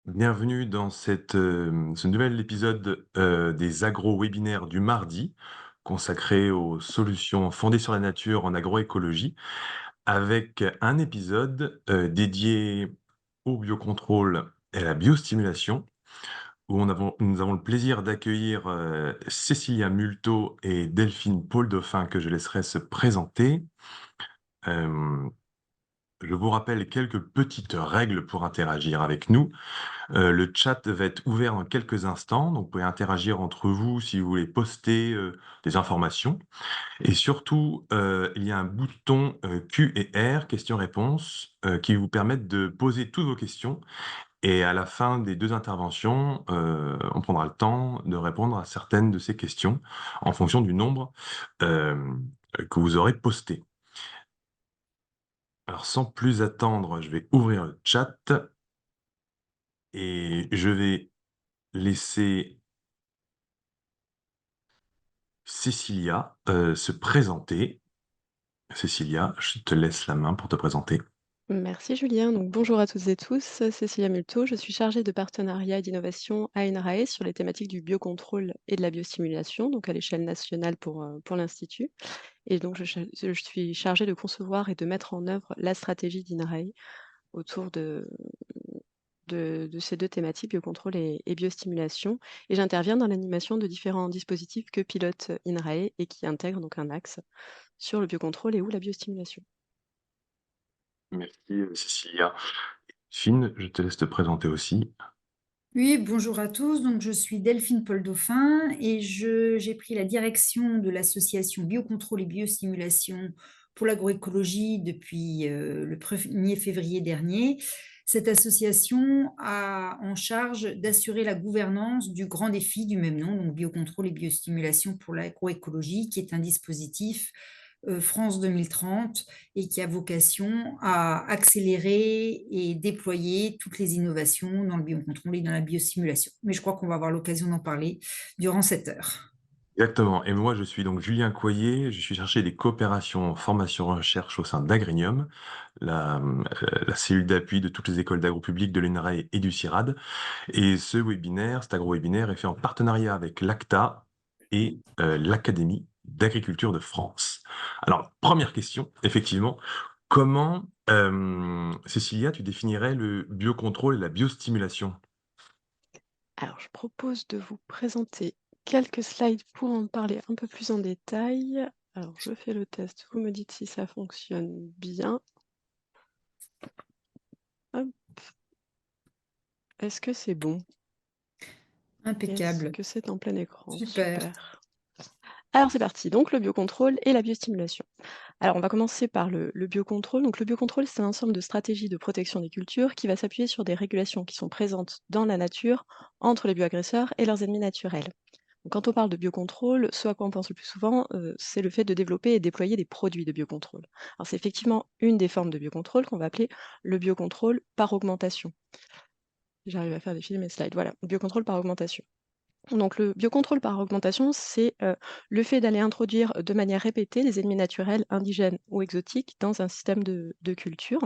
Bienvenue dans ce nouvel épisode des agro-webinaires du mardi, consacré aux solutions fondées sur la nature en agroécologie, avec un épisode dédié au biocontrôle et à la biostimulation, où nous avons le plaisir d'accueillir Cécilia Multo et Delphine Paul-Dauphin, que je laisserai se présenter. Euh, je vous rappelle quelques petites règles pour interagir avec nous. Le chat va être ouvert en quelques instants, donc vous pouvez interagir entre vous si vous voulez poster des informations. Et surtout, il y a un bouton Q et R, questions-réponses, qui vous permettent de poser toutes vos questions. Et à la fin des deux interventions, on prendra le temps de répondre à certaines de ces questions en fonction du nombre euh, que vous aurez posté. Alors sans plus attendre, je vais ouvrir le chat et je vais laisser Cécilia se présenter. Cécilia, je te laisse la main pour te présenter. Merci Julien. Donc, bonjour à toutes et tous, Cécilia Multo. Je suis chargée de partenariat et d'innovation à INRAE sur les thématiques du biocontrôle et de la biostimulation, donc à l'échelle nationale pour l'Institut. Et donc, je suis chargée de concevoir et de mettre en œuvre la stratégie d'INRAE autour de ces deux thématiques, biocontrôle et biostimulation. Et j'interviens dans l'animation de différents dispositifs que pilote INRAE et qui intègrent donc un axe sur le biocontrôle et ou la biostimulation. Merci Cécilia. Fine, je te laisse te présenter aussi. Oui, bonjour à tous. Donc, je suis Delphine Paul-Dauphin et j'ai pris la direction de l'association Biocontrôle et Biostimulation pour l'agroécologie depuis le 1er février dernier. Cette association a en charge d'assurer la gouvernance du grand défi du même nom, donc Biocontrôle et Biostimulation pour l'agroécologie, qui est un dispositif France 2030 et qui a vocation à accélérer et déployer toutes les innovations dans le biocontrôle et dans la biosimulation. Mais je crois qu'on va avoir l'occasion d'en parler durant cette heure. Exactement. Et moi, je suis donc Julien Coyer. Je suis chargé des coopérations formation-recherche au sein d'Agrium, la cellule d'appui de toutes les écoles d'agro-public de l'ENRAE et du CIRAD. Et cet agro-webinaire est fait en partenariat avec l'ACTA et l'Académie d'agriculture de France. Alors, première question, effectivement, comment, Cécilia, tu définirais le biocontrôle et la biostimulation? Alors, je propose de vous présenter quelques slides pour en parler un peu plus en détail. Alors, je fais le test, vous me dites si ça fonctionne bien. Hop. Est-ce que c'est bon? Est-ce Impeccable. que c'est en plein écran? Super. Super. Alors, c'est parti. Donc, le biocontrôle et la biostimulation. Alors, on va commencer par le biocontrôle. Donc, le biocontrôle, c'est un ensemble de stratégies de protection des cultures qui va s'appuyer sur des régulations qui sont présentes dans la nature entre les bioagresseurs et leurs ennemis naturels. Donc, quand on parle de biocontrôle, ce à quoi on pense le plus souvent, c'est le fait de développer et déployer des produits de biocontrôle. Alors, c'est effectivement une des formes de biocontrôle qu'on va appeler le biocontrôle par augmentation. J'arrive à faire défiler mes slides. Voilà, biocontrôle par augmentation. Donc, le biocontrôle par augmentation, c'est le fait d'aller introduire de manière répétée les ennemis naturels, indigènes ou exotiques dans un système de culture.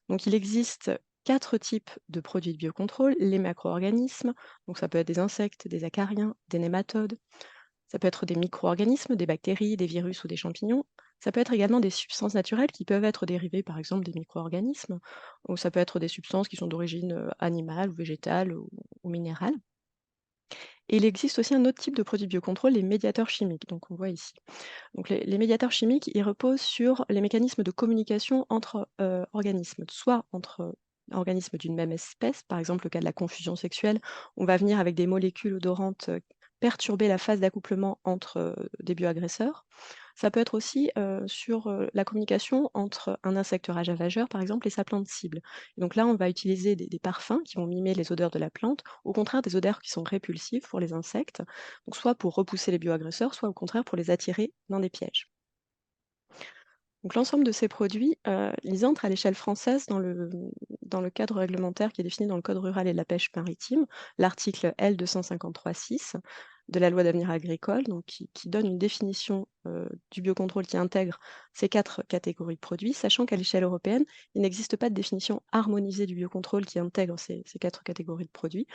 Donc, il existe 4 types de produits de biocontrôle. Les macro-organismes, donc ça peut être des insectes, des acariens, des nématodes. Ça peut être des micro-organismes, des bactéries, des virus ou des champignons. Ça peut être également des substances naturelles qui peuvent être dérivées, par exemple, des micro-organismes. Ou ça peut être des substances qui sont d'origine animale ou végétale ou minérale. Et il existe aussi un autre type de produit de biocontrôle, les médiateurs chimiques, donc on voit ici. Donc les médiateurs chimiques, ils reposent sur les mécanismes de communication entre organismes, soit entre organismes d'une même espèce, par exemple le cas de la confusion sexuelle, on va venir avec des molécules odorantes perturber la phase d'accouplement entre des bioagresseurs. Ça peut être aussi sur la communication entre un insecte ravageur, par exemple, et sa plante cible. Et donc là, on va utiliser des parfums qui vont mimer les odeurs de la plante, au contraire des odeurs qui sont répulsives pour les insectes, donc soit pour repousser les bioagresseurs, soit au contraire pour les attirer dans des pièges. Donc l'ensemble de ces produits, ils entrent à l'échelle française dans le cadre réglementaire qui est défini dans le code rural et de la pêche maritime, l'article L 253-6. de la loi d'avenir agricole, donc qui donne une définition du biocontrôle qui intègre ces 4 catégories de produits, sachant qu'à l'échelle européenne, il n'existe pas de définition harmonisée du biocontrôle qui intègre ces 4 catégories de produits.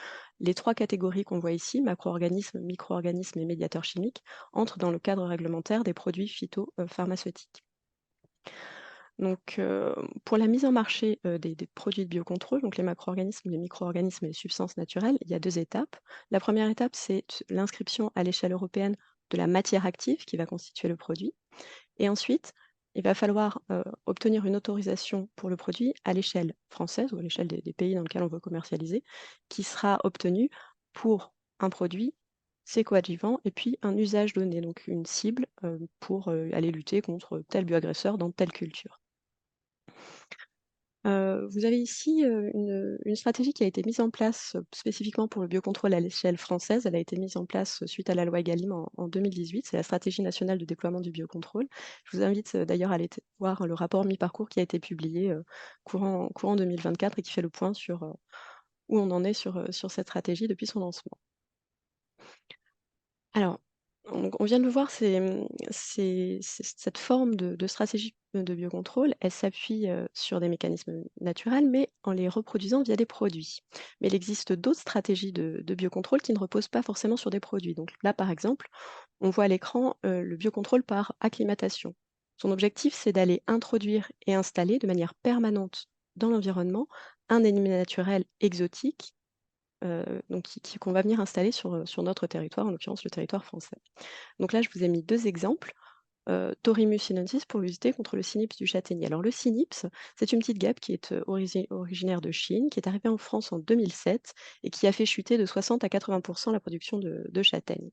Les 3 catégories qu'on voit ici, macro-organismes, micro-organismes et médiateurs chimiques, entrent dans le cadre réglementaire des produits phytopharmaceutiques. Donc, pour la mise en marché des produits de biocontrôle, donc les macro-organismes, les micro-organismes et les substances naturelles, il y a 2 étapes. La première étape, c'est l'inscription à l'échelle européenne de la matière active qui va constituer le produit. Et ensuite, il va falloir obtenir une autorisation pour le produit à l'échelle française ou à l'échelle des pays dans lesquels on veut commercialiser, qui sera obtenue pour un produit, ses coadjuvants et puis un usage donné, donc une cible pour aller lutter contre tel bioagresseur dans telle culture. Vous avez ici, une stratégie qui a été mise en place, spécifiquement pour le biocontrôle à l'échelle française. Elle a été mise en place, suite à la loi Egalim en 2018. C'est la stratégie nationale de déploiement du biocontrôle. Je vous invite, d'ailleurs à aller voir le rapport mi-parcours qui a été publié, courant 2024 et qui fait le point sur, où on en est sur cette stratégie depuis son lancement. Alors, on vient de le voir, cette forme de stratégie de biocontrôle, elle s'appuie sur des mécanismes naturels, mais en les reproduisant via des produits. Mais il existe d'autres stratégies de biocontrôle qui ne reposent pas forcément sur des produits. Donc là, par exemple, on voit à l'écran le biocontrôle par acclimatation. Son objectif, c'est d'aller introduire et installer de manière permanente dans l'environnement un ennemi naturel exotique donc qu'on va venir installer sur notre territoire, en l'occurrence le territoire français. Donc là, je vous ai mis 2 exemples, Thorymus sinensis pour lutter contre le Cynips du châtaignier. Alors le Cynips, c'est une petite guêpe qui est, originaire de Chine, qui est arrivée en France en 2007 et qui a fait chuter de 60 à 80 la production de châtaignes.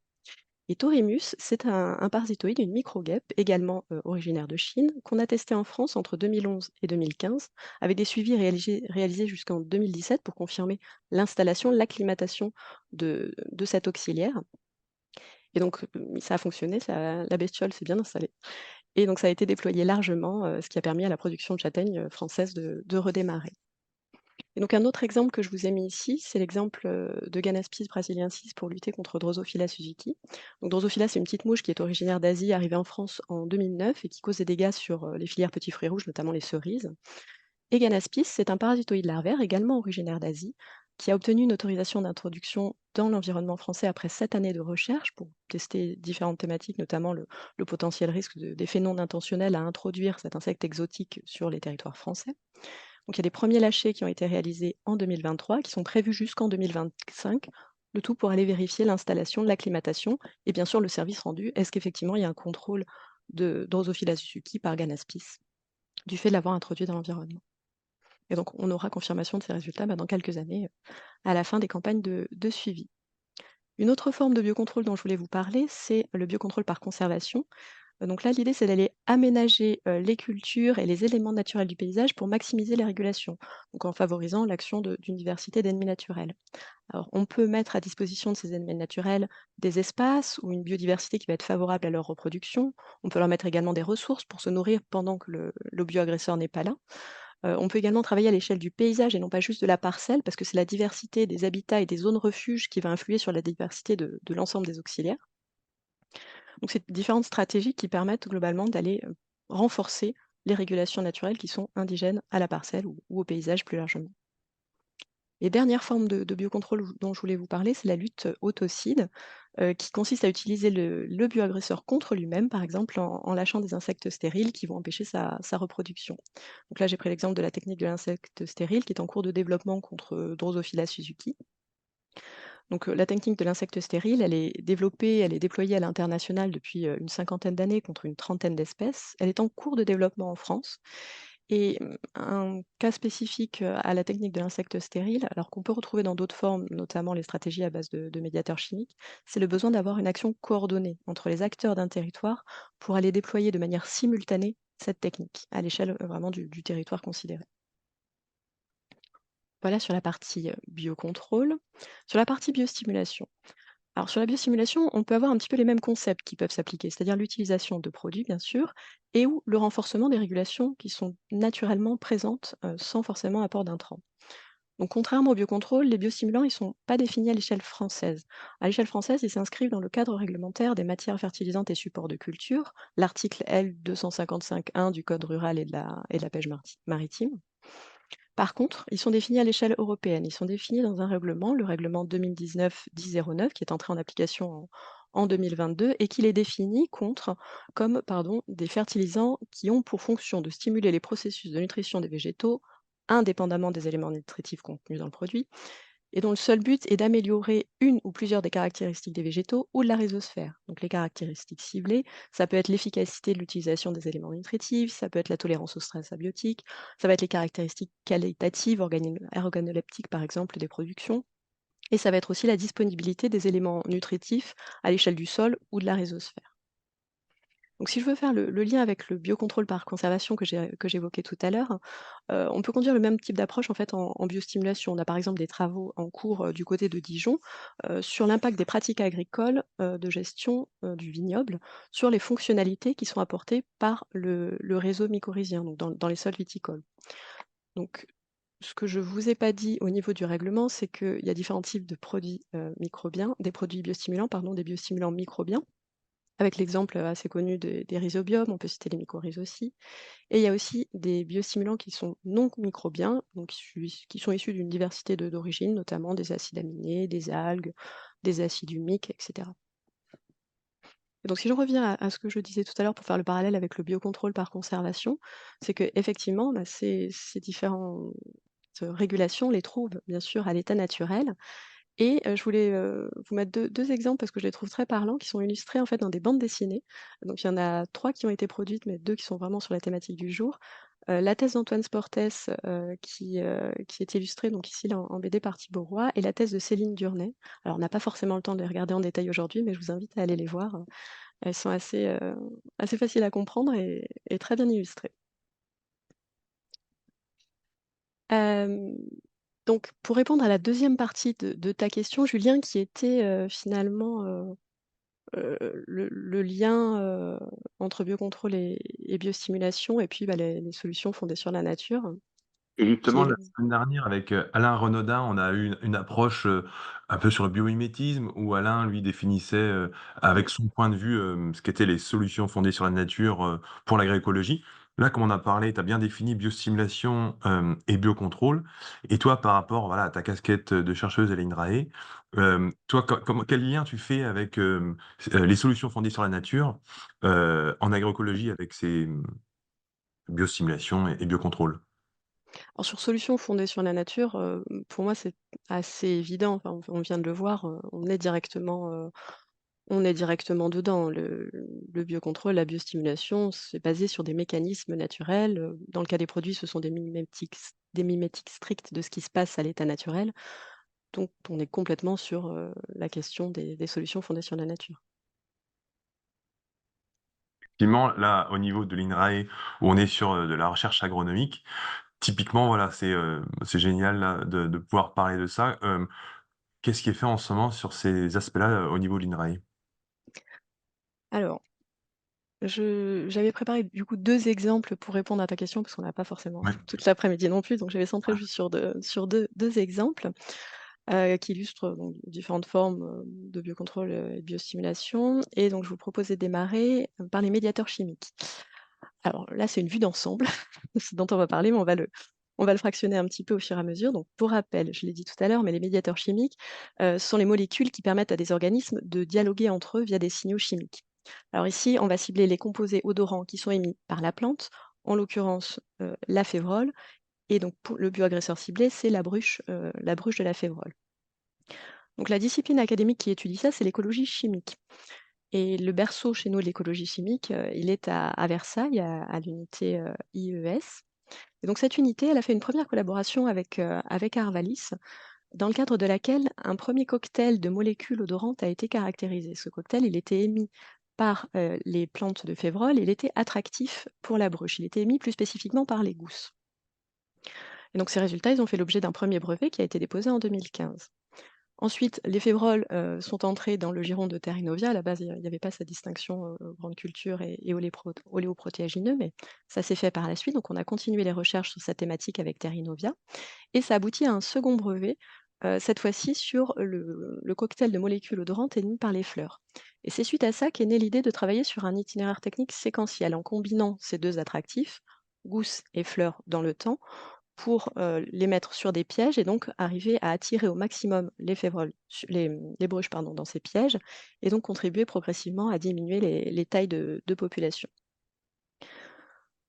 Et Thorymus, c'est un parasitoïde, une micro-guêpe, également originaire de Chine, qu'on a testé en France entre 2011 et 2015, avec des suivis réalisés jusqu'en 2017 pour confirmer l'installation, l'acclimatation de cet auxiliaire. Et donc, ça a fonctionné, la bestiole s'est bien installée. Et donc, ça a été déployé largement, ce qui a permis à la production de châtaignes françaises de redémarrer. Et donc un autre exemple que je vous ai mis ici, c'est l'exemple, de Ganaspis brasiliensis pour lutter contre Drosophila suzuki. Donc Drosophila, c'est une petite mouche qui est originaire d'Asie, arrivée en France en 2009 et qui cause des dégâts sur, les filières petits fruits rouges, notamment les cerises. Et Ganaspis, c'est un parasitoïde larvaire, également originaire d'Asie, qui a obtenu une autorisation d'introduction dans l'environnement français après 7 années de recherche pour tester différentes thématiques, notamment le potentiel risque d'effets non intentionnels à introduire cet insecte exotique sur les territoires français. Donc il y a des premiers lâchers qui ont été réalisés en 2023, qui sont prévus jusqu'en 2025, le tout pour aller vérifier l'installation, l'acclimatation et bien sûr le service rendu. Est-ce qu'effectivement il y a un contrôle de Drosophila suzuki par Ganaspis, du fait de l'avoir introduit dans l'environnement? Et donc on aura confirmation de ces résultats dans quelques années, à la fin des campagnes de suivi. Une autre forme de biocontrôle dont je voulais vous parler, c'est le biocontrôle par conservation. Donc là, l'idée, c'est d'aller aménager, les cultures et les éléments naturels du paysage pour maximiser les régulations, donc en favorisant l'action d'une diversité d'ennemis naturels. Alors, on peut mettre à disposition de ces ennemis naturels des espaces ou une biodiversité qui va être favorable à leur reproduction. On peut leur mettre également des ressources pour se nourrir pendant que le bioagresseur n'est pas là. On peut également travailler à l'échelle du paysage et non pas juste de la parcelle, parce que c'est la diversité des habitats et des zones refuges qui va influer sur la diversité de l'ensemble des auxiliaires. Donc c'est différentes stratégies qui permettent globalement d'aller, renforcer les régulations naturelles qui sont indigènes à la parcelle ou au paysage plus largement. Et dernière forme de biocontrôle dont je voulais vous parler, c'est la lutte autocide, qui consiste à utiliser le bioagresseur contre lui-même, par exemple en lâchant des insectes stériles qui vont empêcher sa reproduction. Donc là, j'ai pris l'exemple de la technique de l'insecte stérile qui est en cours de développement contre Drosophila suzuki. Donc, la technique de l'insecte stérile, elle est développée, elle est déployée à l'international depuis, une cinquantaine d'années contre une trentaine d'espèces. Elle est en cours de développement en France et un cas spécifique, à la technique de l'insecte stérile, alors qu'on peut retrouver dans d'autres formes, notamment les stratégies à base de médiateurs chimiques, c'est le besoin d'avoir une action coordonnée entre les acteurs d'un territoire pour aller déployer de manière simultanée cette technique à l'échelle, vraiment du territoire considéré. Voilà sur la partie, biocontrôle. Sur la partie biostimulation. Alors sur la biosimulation, on peut avoir un petit peu les mêmes concepts qui peuvent s'appliquer, c'est-à-dire l'utilisation de produits bien sûr, et ou le renforcement des régulations qui sont naturellement présentes sans forcément apport d'intrants. Donc contrairement au biocontrôle, les biostimulants, ils ne sont pas définis à l'échelle française. À l'échelle française, ils s'inscrivent dans le cadre réglementaire des matières fertilisantes et supports de culture, l'article L255-1 du Code rural et de la pêche maritime. Par contre, ils sont définis à l'échelle européenne. Ils sont définis dans un règlement, le règlement 2019-1009, qui est entré en application en 2022 et qui les définit comme des fertilisants qui ont pour fonction de stimuler les processus de nutrition des végétaux, indépendamment des éléments nutritifs contenus dans le produit, et dont le seul but est d'améliorer une ou plusieurs des caractéristiques des végétaux ou de la rhizosphère. Donc les caractéristiques ciblées, ça peut être l'efficacité de l'utilisation des éléments nutritifs, ça peut être la tolérance au stress abiotique, ça va être les caractéristiques qualitatives, organoleptiques par exemple, des productions, et ça va être aussi la disponibilité des éléments nutritifs à l'échelle du sol ou de la rhizosphère. Donc si je veux faire le lien avec le biocontrôle par conservation que j'évoquais tout à l'heure, on peut conduire le même type d'approche en fait en biostimulation. On a par exemple des travaux en cours, du côté de Dijon, sur l'impact des pratiques agricoles, de gestion, du vignoble sur les fonctionnalités qui sont apportées par le réseau mycorhizien, donc dans les sols viticoles. Donc ce que je vous ai pas dit au niveau du règlement, c'est qu'il y a différents types de produits, microbiens, des produits biostimulants pardon, des biostimulants microbiens, avec l'exemple, assez connu des rhizobiums, on peut citer les mycorhizes aussi. Et il y a aussi des biostimulants qui sont non microbiens, donc qui sont issus d'une diversité d'origines, notamment des acides aminés, des algues, des acides humiques, et cetera. Et donc si je reviens à ce que je disais tout à l'heure pour faire le parallèle avec le biocontrôle par conservation, c'est qu'effectivement, ces différentes régulations, on les trouve bien sûr à l'état naturel. Et je voulais, vous mettre deux exemples parce que je les trouve très parlants, qui sont illustrés en fait dans des bandes dessinées. Donc il y en a 3 qui ont été produites, mais 2 qui sont vraiment sur la thématique du jour. La thèse d'Antoine Sportes, qui est illustrée donc ici là en BD par Thibaut Roy, et la thèse de Céline Durnay. Alors on n'a pas forcément le temps de les regarder en détail aujourd'hui, mais je vous invite à aller les voir. Elles sont assez faciles à comprendre et très bien illustrées. Hem Donc, pour répondre à la deuxième partie de ta question, Julien, qui était, finalement, le lien, entre biocontrôle et biostimulation et puis, les solutions fondées sur la nature, Et qui justement, est la le semaine dernière avec, Alain Renaudin, on a eu une approche, un peu sur le biomimétisme où Alain, lui, définissait, avec son point de vue, ce qu'étaient les solutions fondées sur la nature, pour l'agroécologie. Là, comme on a parlé, tu as bien défini biostimulation, et biocontrôle. Et toi, par rapport, voilà, à ta casquette de chercheuse à l'INRAE, toi, quel lien tu fais avec, les solutions fondées sur la nature, en agroécologie avec ces, biostimulation et biocontrôle? alors sur solutions fondées sur la nature, pour moi, c'est assez évident, enfin, on vient de le voir, on est directement dedans. Le biocontrôle, la biostimulation, c'est basé sur des mécanismes naturels. Dans le cas des produits, ce sont des mimétiques strictes de ce qui se passe à l'état naturel. Donc on est complètement sur, la question des solutions fondées sur la nature. Effectivement, là, au niveau de l'INRAE, où on est sur, de la recherche agronomique, typiquement, voilà, c'est génial là de pouvoir parler de ça. Qu'est-ce qui est fait en ce moment sur ces aspects-là, au niveau de l'INRAE? Alors, j'avais préparé du coup 2 exemples pour répondre à ta question, parce qu'on n'a pas forcément Ouais. toute l'après-midi non plus, donc je vais centrer juste sur deux exemples, qui illustrent donc différentes formes, de biocontrôle, et de biostimulation, et donc je vous propose de démarrer, par les médiateurs chimiques. Alors là, c'est une vue d'ensemble, ce dont on va parler, mais on va le fractionner un petit peu au fur et à mesure. Donc pour rappel, je l'ai dit tout à l'heure, mais les médiateurs chimiques, sont les molécules qui permettent à des organismes de dialoguer entre eux via des signaux chimiques. Alors ici, on va cibler les composés odorants qui sont émis par la plante, en l'occurrence, la févrole, et donc pour le bioagresseur ciblé, c'est la bruche de la févrole. Donc la discipline académique qui étudie ça, c'est l'écologie chimique. Et le berceau chez nous de l'écologie chimique, il est à Versailles, à l'unité, IES. Et donc cette unité, elle a fait une première collaboration avec Arvalis, dans le cadre de laquelle un premier cocktail de molécules odorantes a été caractérisé. Ce cocktail, il était émis par, les plantes de févrole, il était attractif pour la bruche. Il était émis plus spécifiquement par les gousses. Et donc ces résultats, ils ont fait l'objet d'un premier brevet qui a été déposé en 2015. Ensuite, les févroles sont entrés dans le giron de Terrinovia. À la base, il n'y avait pas cette distinction grande culture et oléoprotéagineux, mais ça s'est fait par la suite. Donc, on a continué les recherches sur cette thématique avec Terrinovia. Et ça aboutit à un second brevet, cette fois-ci sur le cocktail de molécules odorantes émis par les fleurs. Et c'est suite à ça qu'est née l'idée de travailler sur un itinéraire technique séquentiel en combinant ces deux attractifs, gousses et fleurs dans le temps, pour les mettre sur des pièges et donc arriver à attirer au maximum les févroles, les bruges pardon, dans ces pièges, et donc contribuer progressivement à diminuer les tailles de population.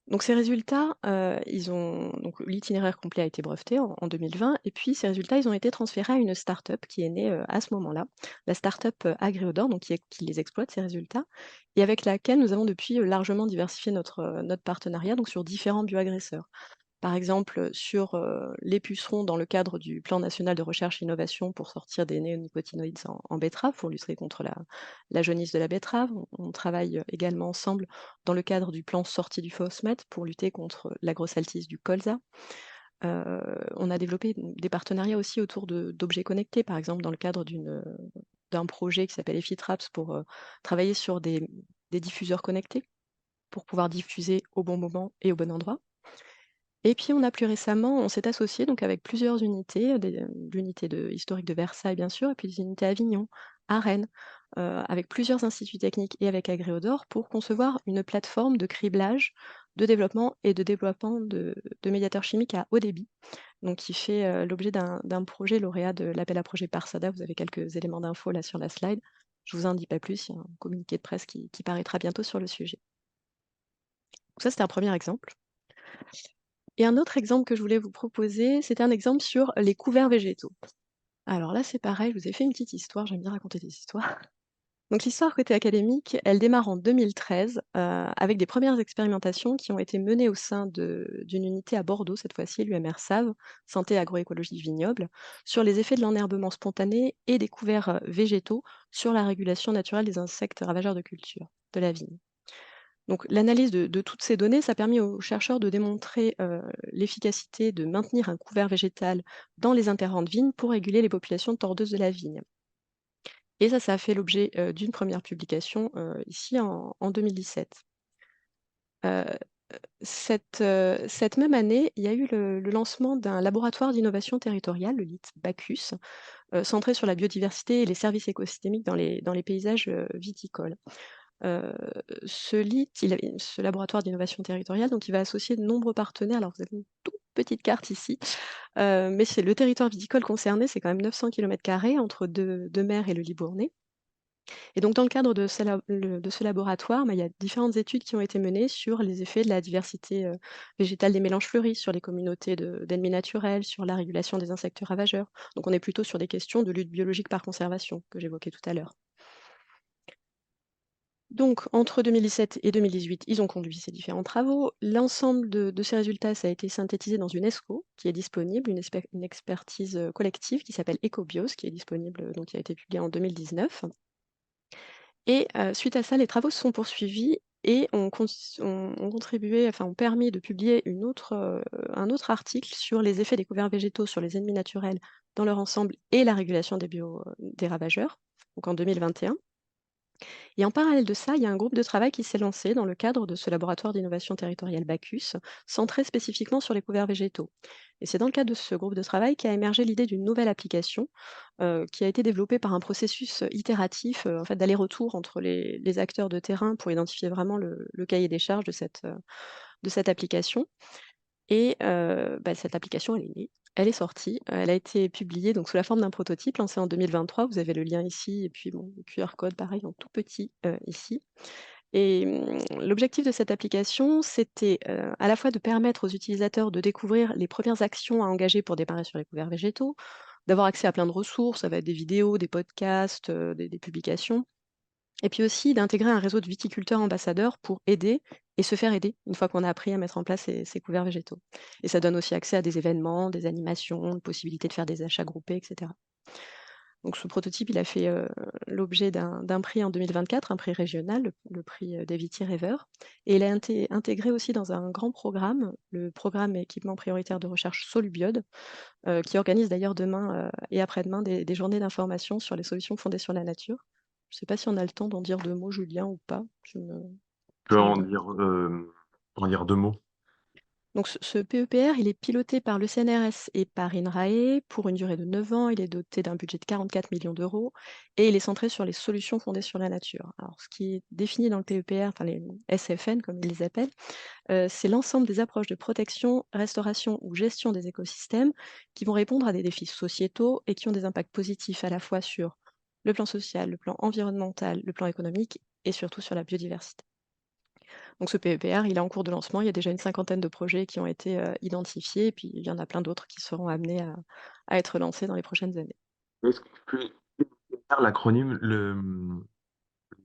Donc ces résultats, donc l'itinéraire complet a été breveté en 2020 et puis ces résultats, ils ont été transférés à une start-up qui est née, à ce moment-là, la start-up, Agréodor, donc qui les exploite ces résultats et avec laquelle nous avons depuis, largement diversifié notre partenariat, donc sur différents bioagresseurs. Par exemple, sur, les pucerons dans le cadre du plan national de recherche et innovation pour sortir des néonicotinoïdes en betterave, pour lutter contre la jaunisse de la betterave. On travaille, également ensemble dans le cadre du plan Sortie du Phosmet pour lutter contre la grosse altisse du colza. On a développé des partenariats aussi autour d'objets connectés, par exemple dans le cadre d'un projet qui s'appelle EFITRAPS pour, travailler sur des diffuseurs connectés, pour pouvoir diffuser au bon moment et au bon endroit. Et puis on a plus récemment, on s'est associé donc avec plusieurs unités, l'unité historique de Versailles bien sûr, et puis des unités à Avignon, à Rennes, avec plusieurs instituts techniques et avec Agréodor pour concevoir une plateforme de criblage, de développement et de déploiement de médiateurs chimiques à haut débit, donc qui fait l'objet d'un projet lauréat de l'appel à projet Parsada. Vous avez quelques éléments d'infos là sur la slide. Je vous en dis pas plus, il y a un communiqué de presse qui paraîtra bientôt sur le sujet. Donc ça, c'était un premier exemple. Et un autre exemple que je voulais vous proposer, c'était un exemple sur les couverts végétaux. Alors là, c'est pareil, je vous ai fait une petite histoire, j'aime bien raconter des histoires. Donc l'histoire côté académique, elle démarre en 2013, avec des premières expérimentations qui ont été menées au sein d'une unité à Bordeaux, cette fois-ci, l'UMR SAV, Santé Agroécologie Vignoble, sur les effets de l'enherbement spontané et des couverts végétaux sur la régulation naturelle des insectes ravageurs de culture, de la vigne. Donc l'analyse de toutes ces données, ça a permis aux chercheurs de démontrer, l'efficacité de maintenir un couvert végétal dans les interrants de vigne pour réguler les populations tordeuses de la vigne. Et ça a fait l'objet, d'une première publication, ici en 2017. Heu, cette même année, il y a eu le lancement d'un laboratoire d'innovation territoriale, le LIT Bacchus, centré sur la biodiversité et les services écosystémiques dans les paysages, viticoles. Heu, ce laboratoire d'innovation territoriale, donc il va associer de nombreux partenaires. Alors vous avez une toute petite carte ici, mais c'est le territoire viticole concerné, c'est quand même 900 km² entre deux mers et le Libournais. Et donc dans le cadre de ce laboratoire, bah, il y a différentes études qui ont été menées sur les effets de la diversité, végétale des mélanges fleuris sur les communautés d'ennemis naturels, sur la régulation des insectes ravageurs. Donc on est plutôt sur des questions de lutte biologique par conservation que j'évoquais tout à l'heure. Donc, entre 2017 et 2018, ils ont conduit ces différents travaux. L'ensemble de ces résultats, ça a été synthétisé dans une ESCO qui est disponible, une expertise collective qui s'appelle Ecobios, qui est disponible, donc qui a été publiée en 2019. Et suite à ça, les travaux se sont poursuivis et ont contribué, enfin ont permis de publier un autre article sur les effets des couverts végétaux sur les ennemis naturels dans leur ensemble et la régulation des ravageurs, donc en 2021. Et en parallèle de ça, il y a un groupe de travail qui s'est lancé dans le cadre de ce laboratoire d'innovation territoriale Bacchus, centré spécifiquement sur les couverts végétaux. Et c'est dans le cadre de ce groupe de travail qu'a émergé l'idée d'une nouvelle application qui a été développée par un processus itératif en fait, d'aller-retour entre les acteurs de terrain pour identifier vraiment le cahier des charges de cette application. Et cette application, elle est née, elle est sortie, elle a été publiée donc sous la forme d'un prototype lancé en 2023. Vous avez le lien ici et puis bon, le QR code pareil en tout petit, ici. Et l'objectif de cette application, c'était, à la fois de permettre aux utilisateurs de découvrir les premières actions à engager pour démarrer sur les couverts végétaux, d'avoir accès à plein de ressources, ça va être des vidéos, des podcasts, des publications et puis aussi d'intégrer un réseau de viticulteurs ambassadeurs pour aider et se faire aider, une fois qu'on a appris à mettre en place ces couverts végétaux. Et ça donne aussi accès à des événements, des animations, une possibilité de faire des achats groupés et cetera. Donc ce prototype, il a fait l'objet d'un prix en 2024, un prix régional, le prix Davitier Rêveur. Et il a intégré aussi dans un grand programme, le programme équipement prioritaire de recherche Solubiode, qui organise d'ailleurs demain et après-demain des journées d'information sur les solutions fondées sur la nature. Je ne sais pas si on a le temps d'en dire 2 mots, Julien, ou pas. Tu peux Je me demande. en dire 2 mots? Donc ce PEPR, il est piloté par le CNRS et par INRAE pour une durée de 9 ans. Il est doté d'un budget de 44 millions d'euros et il est centré sur les solutions fondées sur la nature. Alors, ce qui est défini dans le PEPR, enfin les SFN comme ils les appellent, c'est l'ensemble des approches de protection, restauration ou gestion des écosystèmes qui vont répondre à des défis sociétaux et qui ont des impacts positifs à la fois sur le plan social, le plan environnemental, le plan économique et surtout sur la biodiversité. Donc ce PEPR, il est en cours de lancement. Il y a déjà une cinquantaine de projets qui ont été identifiés, et puis il y en a plein d'autres qui seront amenés à être lancés dans les prochaines années. Est-ce que tu peux faire l'acronyme,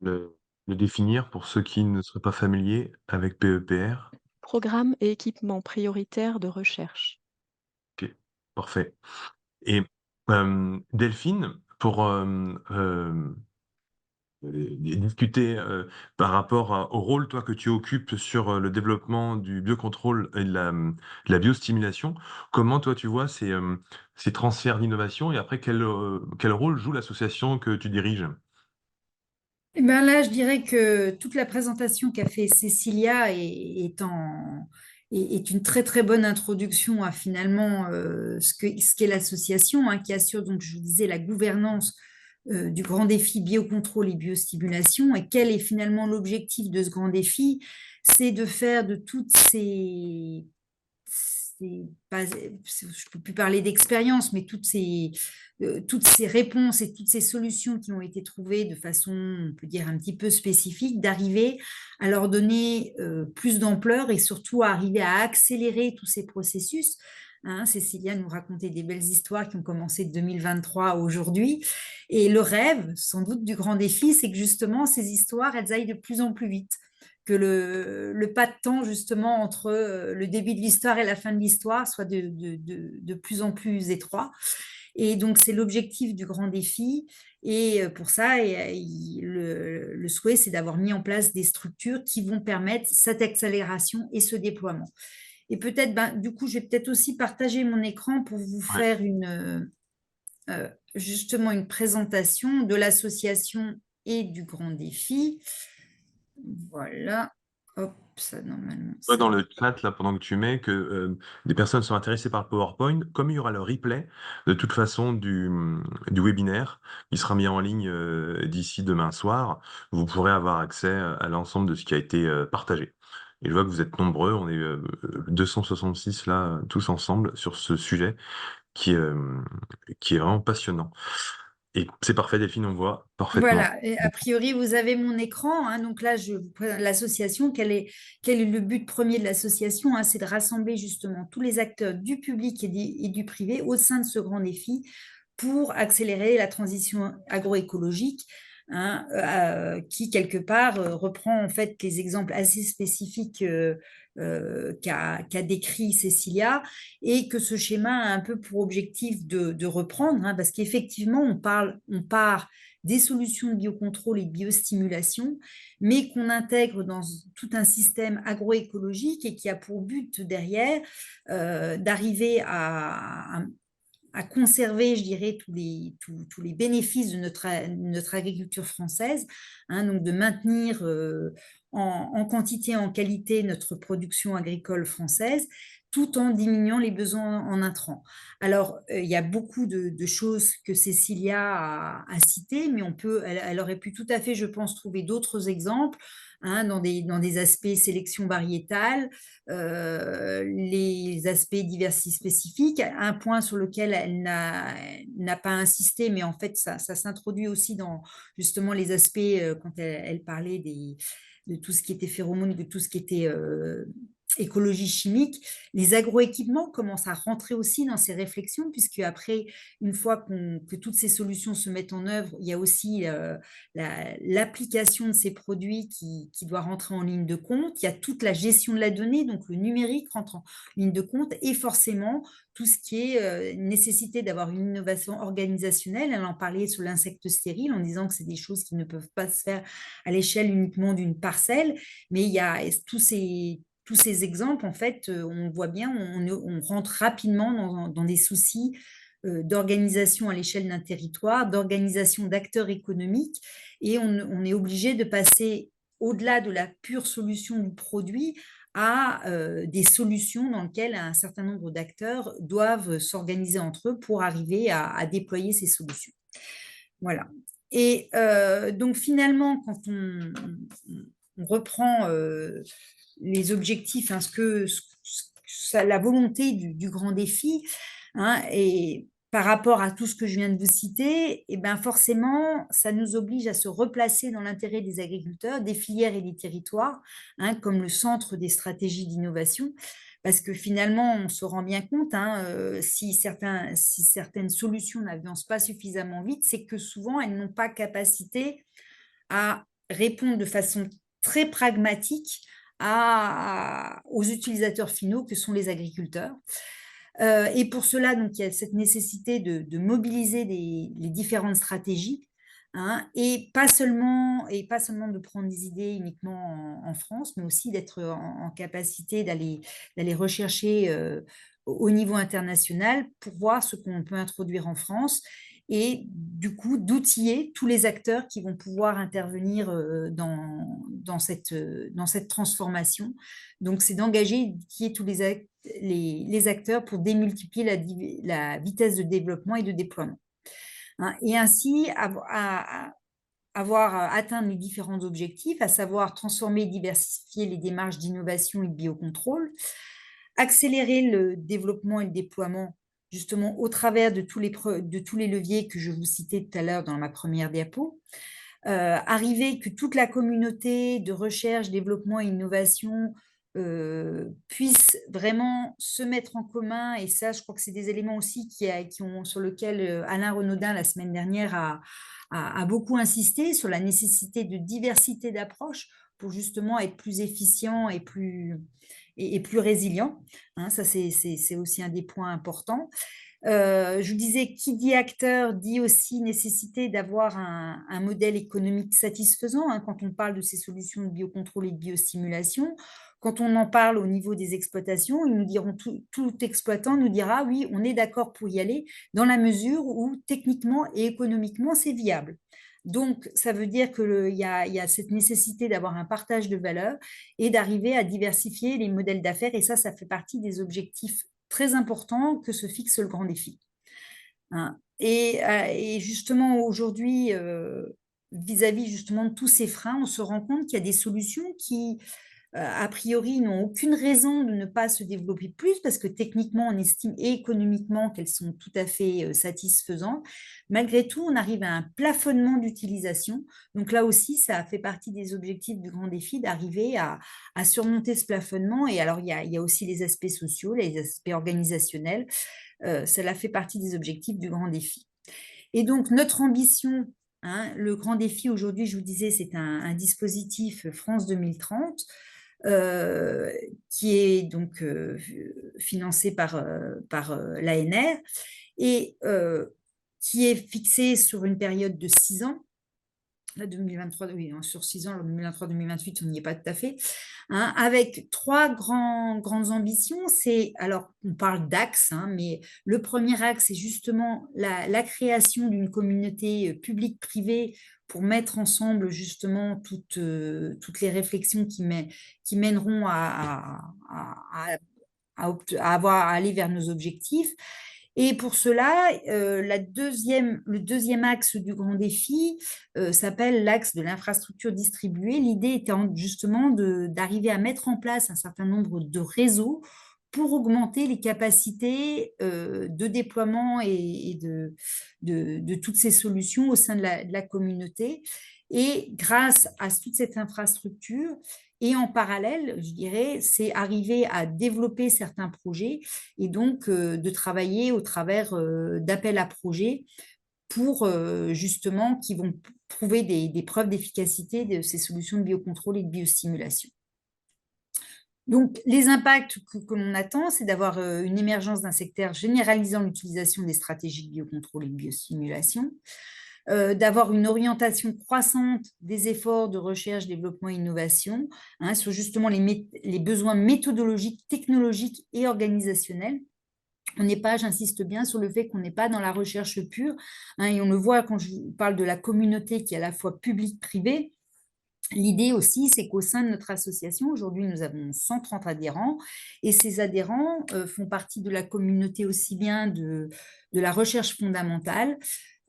le définir pour ceux qui ne seraient pas familiers avec PEPR? Programme et équipement prioritaire de recherche. OK, parfait. Et Delphine, pour, discuter, par rapport au rôle, toi, que tu occupes sur, le développement du biocontrôle et de la biostimulation. Comment, toi, tu vois ces transferts d'innovation et après quel rôle joue l'association que tu diriges? Eh ben là, je dirais que toute la présentation qu'a fait Cécilia est une très très bonne introduction à finalement ce qu'est l'association, hein, qui assure, donc je vous disais, la gouvernance du grand défi biocontrôle et biostimulation. Et quel est finalement l'objectif de ce grand défi? C'est de faire de toutes je ne peux plus parler d'expérience, mais toutes ces réponses et toutes ces solutions qui ont été trouvées de façon, on peut dire, un petit peu spécifique, d'arriver à leur donner plus d'ampleur et surtout à arriver à accélérer tous ces processus. Hein, Cécilia nous racontait des belles histoires qui ont commencé de 2023 à aujourd'hui. Et le rêve, sans doute, du grand défi, c'est que justement, ces histoires, elles aillent de plus en plus vite, que le pas de temps justement entre le début de l'histoire et la fin de l'histoire soit de plus en plus étroit. Et donc, c'est l'objectif du grand défi. Et pour ça, le souhait, c'est d'avoir mis en place des structures qui vont permettre cette accélération et ce déploiement. Et peut-être, du coup, je vais peut-être aussi partager mon écran pour vous Ouais. faire justement une présentation de l'association et du grand défi. Voilà. Hop, ça, normalement, Toi, ça. dans le chat, là, pendant que tu mets que des personnes sont intéressées par le PowerPoint, comme il y aura le replay, de toute façon, du webinaire, qui sera mis en ligne d'ici demain soir, vous pourrez avoir accès à l'ensemble de ce qui a été partagé. Et je vois que vous êtes nombreux, on est 266 là, tous ensemble, sur ce sujet qui, euh, qui est vraiment passionnant. Et c'est parfait, Delphine, on voit parfaitement. Voilà, et a priori, vous avez mon écran, hein. Donc là, je vous présente l'association. Quel est le but premier de l'association, hein? C'est de rassembler justement tous les acteurs du public et du privé au sein de ce grand défi pour accélérer la transition agroécologique, hein, qui, quelque part, reprend en fait les exemples assez spécifiques qu'a décrit Cécilia, et que ce schéma a un peu pour objectif de reprendre, hein, parce qu'effectivement, on part des solutions de biocontrôle et de biostimulation, mais qu'on intègre dans tout un système agroécologique et qui a pour but derrière d'arriver à conserver, je dirais, tous les bénéfices de notre agriculture française, hein, donc de maintenir en quantité et en qualité notre production agricole française, tout en diminuant les besoins en intrants. Alors, il y a beaucoup de choses que Cécilia a citées, mais elle aurait pu tout à fait, je pense, trouver d'autres exemples, hein, dans des aspects sélection variétale, les aspects diversité spécifiques. Un point sur lequel elle n'a pas insisté, mais en fait, ça s'introduit aussi dans justement les aspects quand elle parlait de tout ce qui était phéromones, de tout ce qui était écologie chimique, les agroéquipements commencent à rentrer aussi dans ces réflexions, puisque après, une fois que toutes ces solutions se mettent en œuvre, il y a aussi l'application de ces produits qui doit rentrer en ligne de compte. Il y a toute la gestion de la donnée, donc le numérique rentre en ligne de compte, et forcément tout ce qui est nécessité d'avoir une innovation organisationnelle. Elle en parlait sur l'insecte stérile en disant que c'est des choses qui ne peuvent pas se faire à l'échelle uniquement d'une parcelle, mais il y a tous ces exemples, en fait, on voit bien, on rentre rapidement dans des soucis d'organisation à l'échelle d'un territoire, d'organisation d'acteurs économiques, et on est obligé de passer au-delà de la pure solution du produit à des solutions dans lesquelles un certain nombre d'acteurs doivent s'organiser entre eux pour arriver à déployer ces solutions. Voilà. Et donc finalement, quand on reprend les objectifs, hein, la volonté du grand défi, hein, et par rapport à tout ce que je viens de vous citer, et ben forcément, ça nous oblige à se replacer dans l'intérêt des agriculteurs, des filières et des territoires, hein, comme le centre des stratégies d'innovation, parce que finalement, on se rend bien compte, hein, si certaines solutions n'avancent pas suffisamment vite, c'est que souvent, elles n'ont pas capacité à répondre de façon très pragmatique aux utilisateurs finaux que sont les agriculteurs. Et pour cela, donc, il y a cette nécessité de mobiliser les différentes stratégies, hein, et pas seulement de prendre des idées uniquement en France, mais aussi d'être en capacité d'aller rechercher au niveau international pour voir ce qu'on peut introduire en France et du coup d'outiller tous les acteurs qui vont pouvoir intervenir dans cette transformation. Donc, c'est d'engager tous les acteurs pour démultiplier la vitesse de développement et de déploiement, hein, et ainsi avoir atteint les différents objectifs, à savoir transformer et diversifier les démarches d'innovation et de biocontrôle, accélérer le développement et le déploiement justement au travers de tous les leviers que je vous citais tout à l'heure dans ma première diapo, arriver que toute la communauté de recherche, développement et innovation puisse vraiment se mettre en commun. Et ça, je crois que c'est des éléments aussi sur lesquels Alain Renaudin, la semaine dernière, a beaucoup insisté, sur la nécessité de diversité d'approches pour justement être plus efficient et plus résilient. Hein, ça, c'est aussi un des points importants. Je vous disais, qui dit acteur dit aussi nécessité d'avoir un modèle économique satisfaisant, hein, quand on parle de ces solutions de biocontrôle et de biostimulation. Quand on en parle au niveau des exploitations, ils nous diront, tout exploitant nous dira oui, on est d'accord pour y aller dans la mesure où techniquement et économiquement c'est viable. Donc, ça veut dire qu'il y a cette nécessité d'avoir un partage de valeur et d'arriver à diversifier les modèles d'affaires. Et ça fait partie des objectifs très importants que se fixe le grand défi, hein. Et justement, aujourd'hui, vis-à-vis justement de tous ces freins, on se rend compte qu'il y a des solutions qui, a priori, n'ont aucune raison de ne pas se développer plus parce que techniquement, on estime et économiquement qu'elles sont tout à fait satisfaisantes. Malgré tout, on arrive à un plafonnement d'utilisation. Donc là aussi, ça fait partie des objectifs du grand défi d'arriver à surmonter ce plafonnement. Et alors, il y a aussi les aspects sociaux, les aspects organisationnels. Cela fait partie des objectifs du grand défi. Et donc, notre ambition, hein, le grand défi aujourd'hui, je vous disais, c'est un dispositif France 2030. Qui est donc financé par l'ANR et qui est fixé sur une période de 6 ans. Là, 2023, oui, sur 6 ans, 2023-2028, on n'y est pas tout à fait, hein, avec 3 grandes ambitions. Alors, on parle d'axes, hein, mais le premier axe, c'est justement la création d'une communauté publique-privée pour mettre ensemble justement toutes les réflexions qui mèneront à aller vers nos objectifs. Et pour cela, le deuxième axe du grand défi s'appelle l'axe de l'infrastructure distribuée. L'idée étant justement d'arriver à mettre en place un certain nombre de réseaux pour augmenter les capacités de déploiement et de toutes ces solutions au sein de la communauté. Et grâce à toute cette infrastructure, Et en parallèle, je dirais, c'est arriver à développer certains projets et donc de travailler au travers d'appels à projets pour justement qui vont prouver des preuves d'efficacité de ces solutions de biocontrôle et de biostimulation. Donc, les impacts que l'on attend, c'est d'avoir une émergence d'un secteur généralisant l'utilisation des stratégies de biocontrôle et de biostimulation, d'avoir une orientation croissante des efforts de recherche, développement et innovation sur justement les besoins méthodologiques, technologiques et organisationnels. On n'est pas, j'insiste bien sur le fait qu'on n'est pas dans la recherche pure, et on le voit quand je parle de la communauté qui est à la fois publique-privée. L'idée aussi, c'est qu'au sein de notre association, aujourd'hui, nous avons 130 adhérents et ces adhérents font partie de la communauté aussi bien de la recherche fondamentale,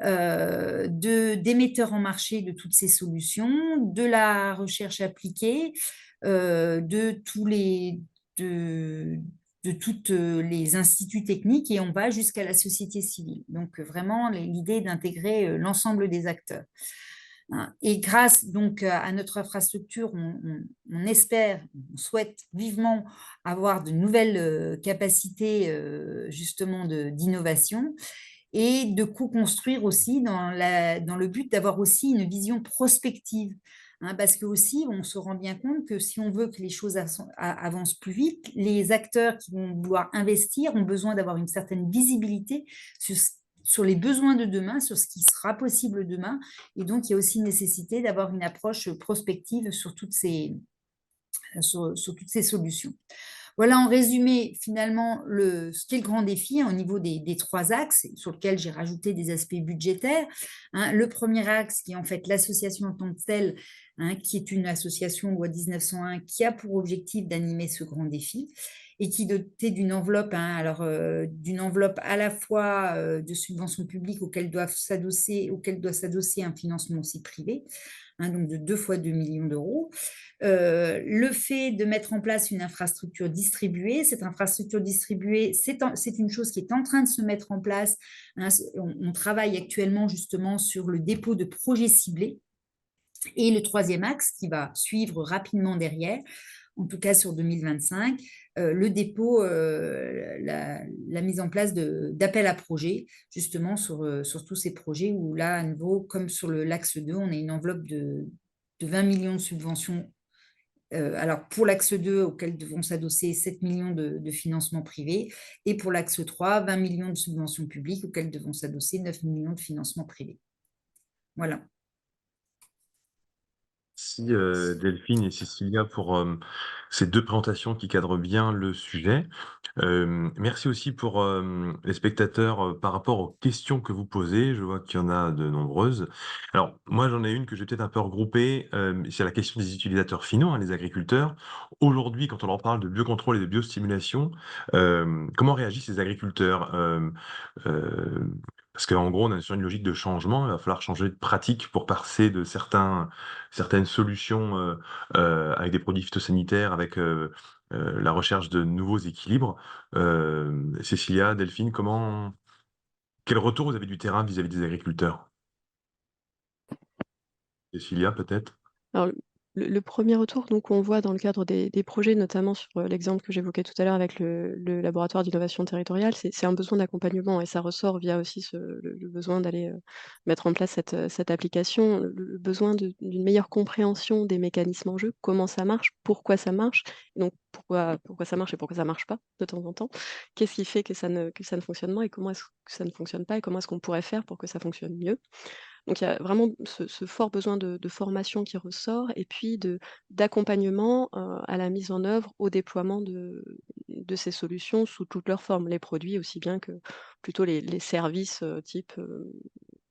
d'émetteurs en marché de toutes ces solutions, de la recherche appliquée, de tous les, de toutes les instituts techniques et on va jusqu'à la société civile. Donc vraiment, l'idée est d'intégrer l'ensemble des acteurs. Et grâce donc à notre infrastructure, on espère, on souhaite vivement avoir de nouvelles capacités justement d'innovation et de co-construire aussi dans le but d'avoir aussi une vision prospective. Parce que aussi, on se rend bien compte que si on veut que les choses avancent plus vite, les acteurs qui vont vouloir investir ont besoin d'avoir une certaine visibilité sur les besoins de demain, sur ce qui sera possible demain. Et donc, il y a aussi nécessité d'avoir une approche prospective sur toutes ces solutions. Voilà en résumé finalement ce qu'est le grand défi au niveau des trois axes sur lesquels j'ai rajouté des aspects budgétaires. Le premier axe qui est en fait l'association en tant que telle, qui est une association loi 1901 qui a pour objectif d'animer ce grand défi et qui est dotée d'une enveloppe, d'une enveloppe à la fois de subventions publiques auxquelles doit s'adosser un financement aussi privé, donc de 2 fois 2 millions d'euros. Le fait de mettre en place une infrastructure distribuée, cette infrastructure distribuée, c'est une chose qui est en train de se mettre en place. On travaille actuellement justement sur le dépôt de projets ciblés. Et le troisième axe qui va suivre rapidement derrière, en tout cas sur 2025, le dépôt, la mise en place d'appels à projets, justement sur tous ces projets où là, à nouveau, comme sur l'axe 2, on a une enveloppe de 20 millions de subventions. Alors, pour l'axe 2, auquel devront s'adosser 7 millions de financements privés, et pour l'axe 3, 20 millions de subventions publiques, auxquelles devront s'adosser 9 millions de financements privés. Voilà. Merci Delphine et Cécilia pour ces deux présentations qui cadrent bien le sujet. Merci aussi pour les spectateurs par rapport aux questions que vous posez. Je vois qu'il y en a de nombreuses. Alors, moi, j'en ai une que je vais peut-être un peu regrouper. C'est la question des utilisateurs finaux, les agriculteurs. Aujourd'hui, quand on leur parle de biocontrôle et de biostimulation, comment réagissent les agriculteurs euh, parce qu'en gros, on est sur une logique de changement. Il va falloir changer de pratique pour passer de certaines solutions avec des produits phytosanitaires, avec la recherche de nouveaux équilibres. Cécilia, Delphine, quel retour vous avez du terrain vis-à-vis des agriculteurs? Cécilia, peut-être? Alors, le premier retour donc on voit dans le cadre des projets, notamment sur, l'exemple que j'évoquais tout à l'heure avec le laboratoire d'innovation territoriale, c'est un besoin d'accompagnement et ça ressort via aussi le besoin d'aller, mettre en place cette application, le besoin d'une meilleure compréhension des mécanismes en jeu, comment ça marche, pourquoi ça marche, et donc pourquoi ça marche et pourquoi ça marche pas de temps en temps. Qu'est-ce qui fait que ça ne fonctionne pas et comment est-ce que ça ne fonctionne pas et comment est-ce qu'on pourrait faire pour que ça fonctionne mieux? Donc il y a vraiment ce fort besoin de formation qui ressort et puis d'accompagnement, à la mise en œuvre, au déploiement de ces solutions sous toutes leurs formes. Les produits aussi bien que plutôt les services, type,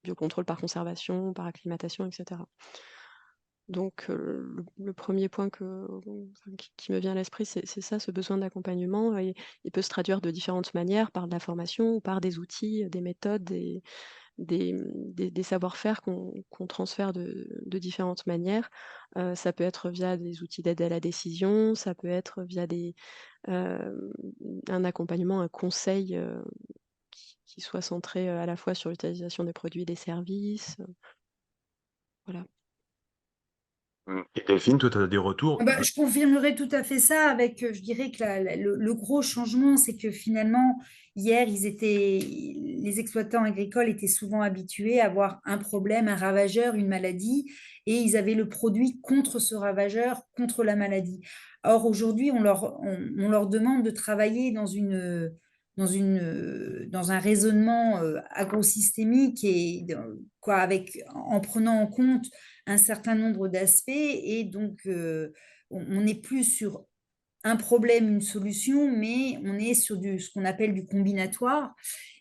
biocontrôle par conservation, par acclimatation et cetera. Donc le 1er point qui me vient à l'esprit, c'est ça, ce besoin d'accompagnement et il peut se traduire de différentes manières, par de la formation ou par des outils, des méthodes, des savoir-faire qu'on transfère de différentes manières. Ça peut être via des outils d'aide à la décision, ça peut être via hem, un accompagnement, un conseil, qui soit centré, à la fois sur l'utilisation des produits et des services, voilà. Et Delphine, toi, tu as des retours? Je confirmerai tout à fait ça avec, je dirais que le gros changement, c'est que finalement, hier, les exploitants agricoles étaient souvent habitués à avoir un problème, un ravageur, une maladie, et ils avaient le produit contre ce ravageur, contre la maladie. Or, aujourd'hui, on leur demande de travailler dans un raisonnement agrosystémique et quoi, en prenant en compte un certain nombre d'aspects et donc on n'est plus sur un problème, une solution, mais on est sur ce qu'on appelle du combinatoire.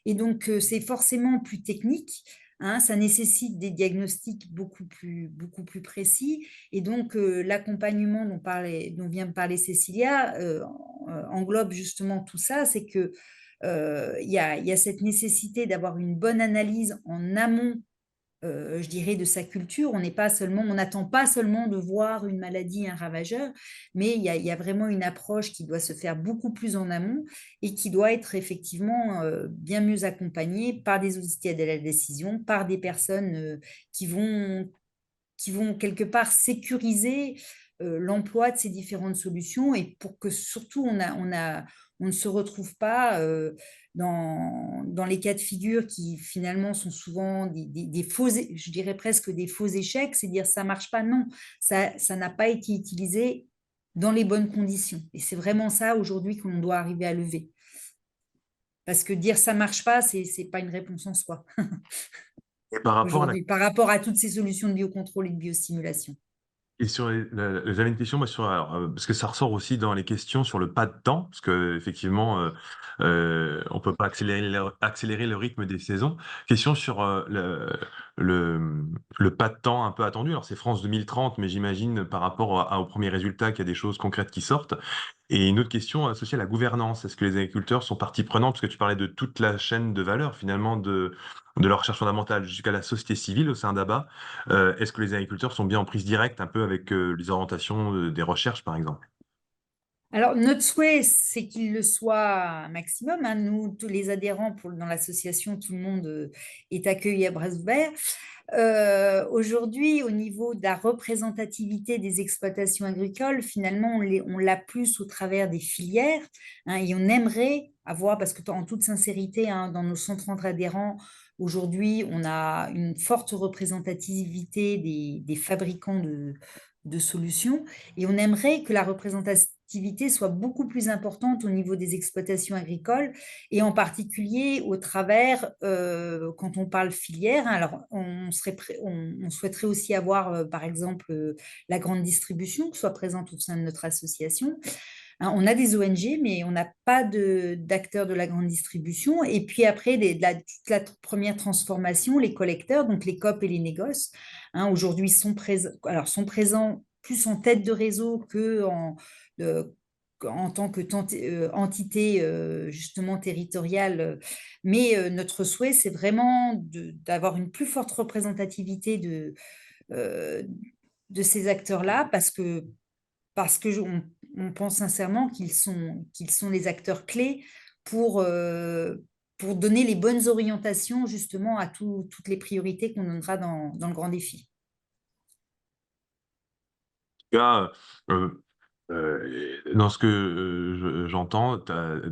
Et donc, c'est forcément plus technique. Hein, ça nécessite des diagnostics beaucoup plus précis. Et donc, l'accompagnement dont vient de parler Cécilia englobe justement tout ça. C'est que il y a cette nécessité d'avoir une bonne analyse en amont je dirais, de sa culture. On n'attend pas seulement de voir une maladie, un ravageur, mais il y a vraiment une approche qui doit se faire beaucoup plus en amont et qui doit être effectivement bien mieux accompagnée par des outils de la décision, par des personnes qui vont quelque part sécuriser l'emploi de ces différentes solutions et pour que surtout on ne se retrouve pas dans les cas de figure qui finalement sont souvent des faux, je dirais presque des faux échecs, c'est dire ça marche pas, non, ça n'a pas été utilisé dans les bonnes conditions. Et c'est vraiment ça aujourd'hui qu'on doit arriver à lever. Parce que dire ça marche pas, c'est pas une réponse en soi Et par rapport à la aujourd'hui, par rapport à toutes ces solutions de biocontrôle et de biostimulation. Et sur j'avais une question moi sur alors, parce que ça ressort aussi dans les questions sur le pas de temps, parce qu'effectivement, on peut pas accélérer le rythme des saisons. Question sur, le pas de temps un peu attendu. Alors c'est France 2030, mais j'imagine par rapport aux premiers résultats qu'il y a des choses concrètes qui sortent. Et une autre question associée à la gouvernance. Est-ce que les agriculteurs sont partie prenante? Parce que tu parlais de toute la chaîne de valeur finalement de la recherche fondamentale jusqu'à la société civile au sein d'ABA. Est-ce que les agriculteurs sont bien en prise directe un peu avec les orientations des recherches, par exemple? Alors, notre souhait, c'est qu'il le soit un maximum. Hein. Nous, tous les adhérents dans l'association, tout le monde est accueilli à bras ouverts. Aujourd'hui, au niveau de la représentativité des exploitations agricoles, finalement, on l'a plus au travers des filières. Hein, et on aimerait avoir, parce que en toute sincérité, hein, dans nos 130 adhérents, aujourd'hui, on a une forte représentativité des fabricants de solutions. Et on aimerait que la représentativité soit beaucoup plus importante au niveau des exploitations agricoles et en particulier au travers, quand on parle filière, hein, alors on souhaiterait aussi avoir, par exemple, la grande distribution qui soit présente au sein de notre association. Hein, on a des ONG, mais on n'a pas d'acteurs de la grande distribution. Et puis après, toute la première transformation, les collecteurs, donc les COP et les négoces, hein, aujourd'hui sont présents plus en tête de réseau euh, en tant que entité justement territoriale. Mais notre souhait, c'est vraiment d'avoir une plus forte représentativité euh, de ces acteurs-là parce que on pense sincèrement qu'ils sont les acteurs clés pour, euh, pour donner les bonnes orientations justement à toutes les priorités qu'on donnera dans le grand défi. En tout cas, dans ce que j'entends,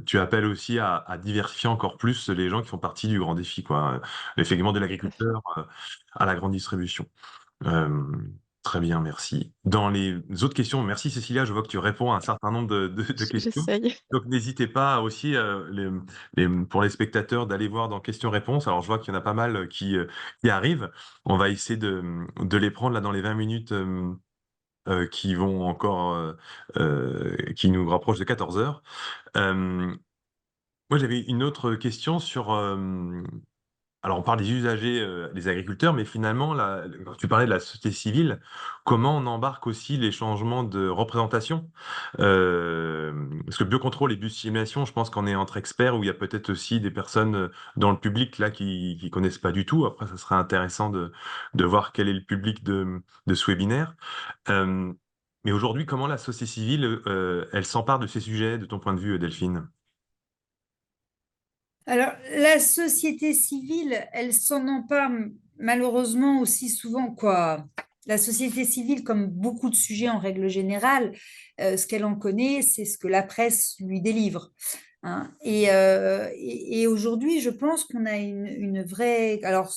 tu appelles aussi à diversifier encore plus les gens qui font partie du grand défi, quoi. Effectivement, de Tout à fait. l'agriculteur à la grande distribution. Euh, Très bien, merci. Dans les autres questions, merci Cécilia, je vois que tu réponds à un certain nombre de questions. J'essaye. Donc n'hésitez pas aussi, pour les spectateurs, d'aller voir dans questions-réponses. Alors je vois qu'il y en a pas mal qui arrivent. On va essayer de les prendre là dans les 20 minutes qui vont encore, qui nous rapprochent de 14 heures. Euh, Moi j'avais une autre question sur alors, on parle des usagers, des agriculteurs, mais finalement, quand tu parlais de la société civile, comment on embarque aussi les changements de représentation? Parce que biocontrôle et biosimulation, je pense qu'on est entre experts, où il y a peut-être aussi des personnes dans le public là qui connaissent pas du tout. Après, ça serait intéressant de voir quel est le public de ce webinaire. Euh, mais aujourd'hui, comment la société civile, elle s'empare de ces sujets, de ton point de vue, Delphine? Alors, la société civile, elle s'en empare malheureusement aussi souvent, quoi. la société civile, comme beaucoup de sujets en règle générale, ce qu'elle en connaît, c'est ce que la presse lui délivre. Hein. Et aujourd'hui, je pense qu'on a une vraie... Alors,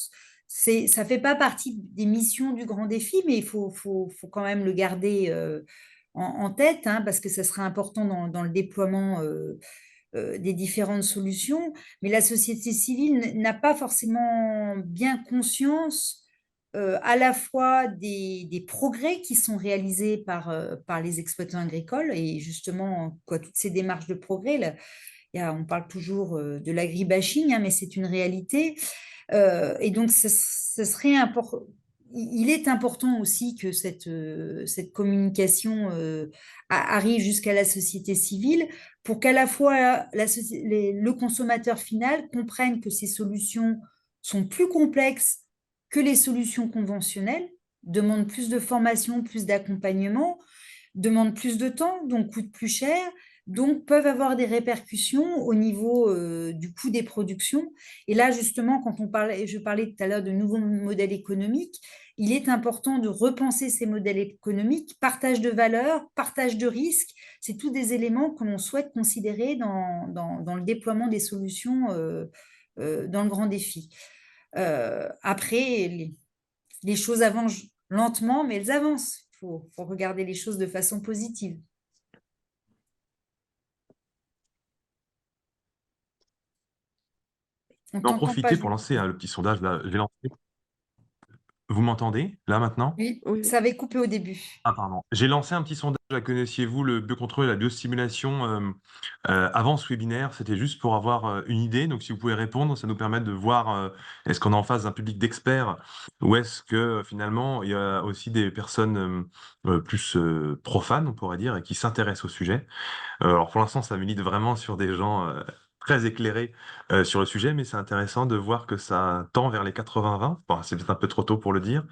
ça ne fait pas partie des missions du grand défi, mais il faut quand même le garder en tête, hein, parce que ça sera important dans le déploiement des différentes solutions. Mais la société civile n'a pas forcément bien conscience à la fois des progrès qui sont réalisés par les exploitants agricoles et justement, quoi, toutes ces démarches de progrès, là, on parle toujours de l'agribashing, hein, mais c'est une réalité. Et donc, ce serait important. Il est important aussi que cette communication arrive jusqu'à la société civile pour qu'à la fois le consommateur final comprenne que ces solutions sont plus complexes que les solutions conventionnelles, demandent plus de formation, plus d'accompagnement, demandent plus de temps, donc coûtent plus cher, donc peuvent avoir des répercussions au niveau du coût des productions. Et là, justement, quand je parlais tout à l'heure de nouveaux modèles économiques, il est important de repenser ces modèles économiques, partage de valeurs, partage de risques. C'est tous des éléments que l'on souhaite considérer dans le déploiement des solutions dans le grand défi. Après, les choses avancent lentement, mais elles avancent. Il faut regarder les choses de façon positive. On Je vais en t'entend pas, profiter pour lancer le petit sondage. Là, j'ai lancé. Vous m'entendez là maintenant? Oui, Oui, ça avait coupé au début. Ah, pardon. J'ai lancé un petit sondage. Connaissiez-vous le biocontrôle et la biostimulation avant ce webinaire? C'était juste pour avoir une idée. Donc, si vous pouvez répondre, ça nous permet de voir est-ce qu'on est en face d'un public d'experts ou est-ce que finalement il y a aussi des personnes plus profanes, on pourrait dire, et qui s'intéressent au sujet. Alors, pour l'instant, ça milite vraiment sur des gens très éclairés sur le sujet, mais c'est intéressant de voir que ça tend vers les 80-20. Bon, c'est peut-être un peu trop tôt pour le dire.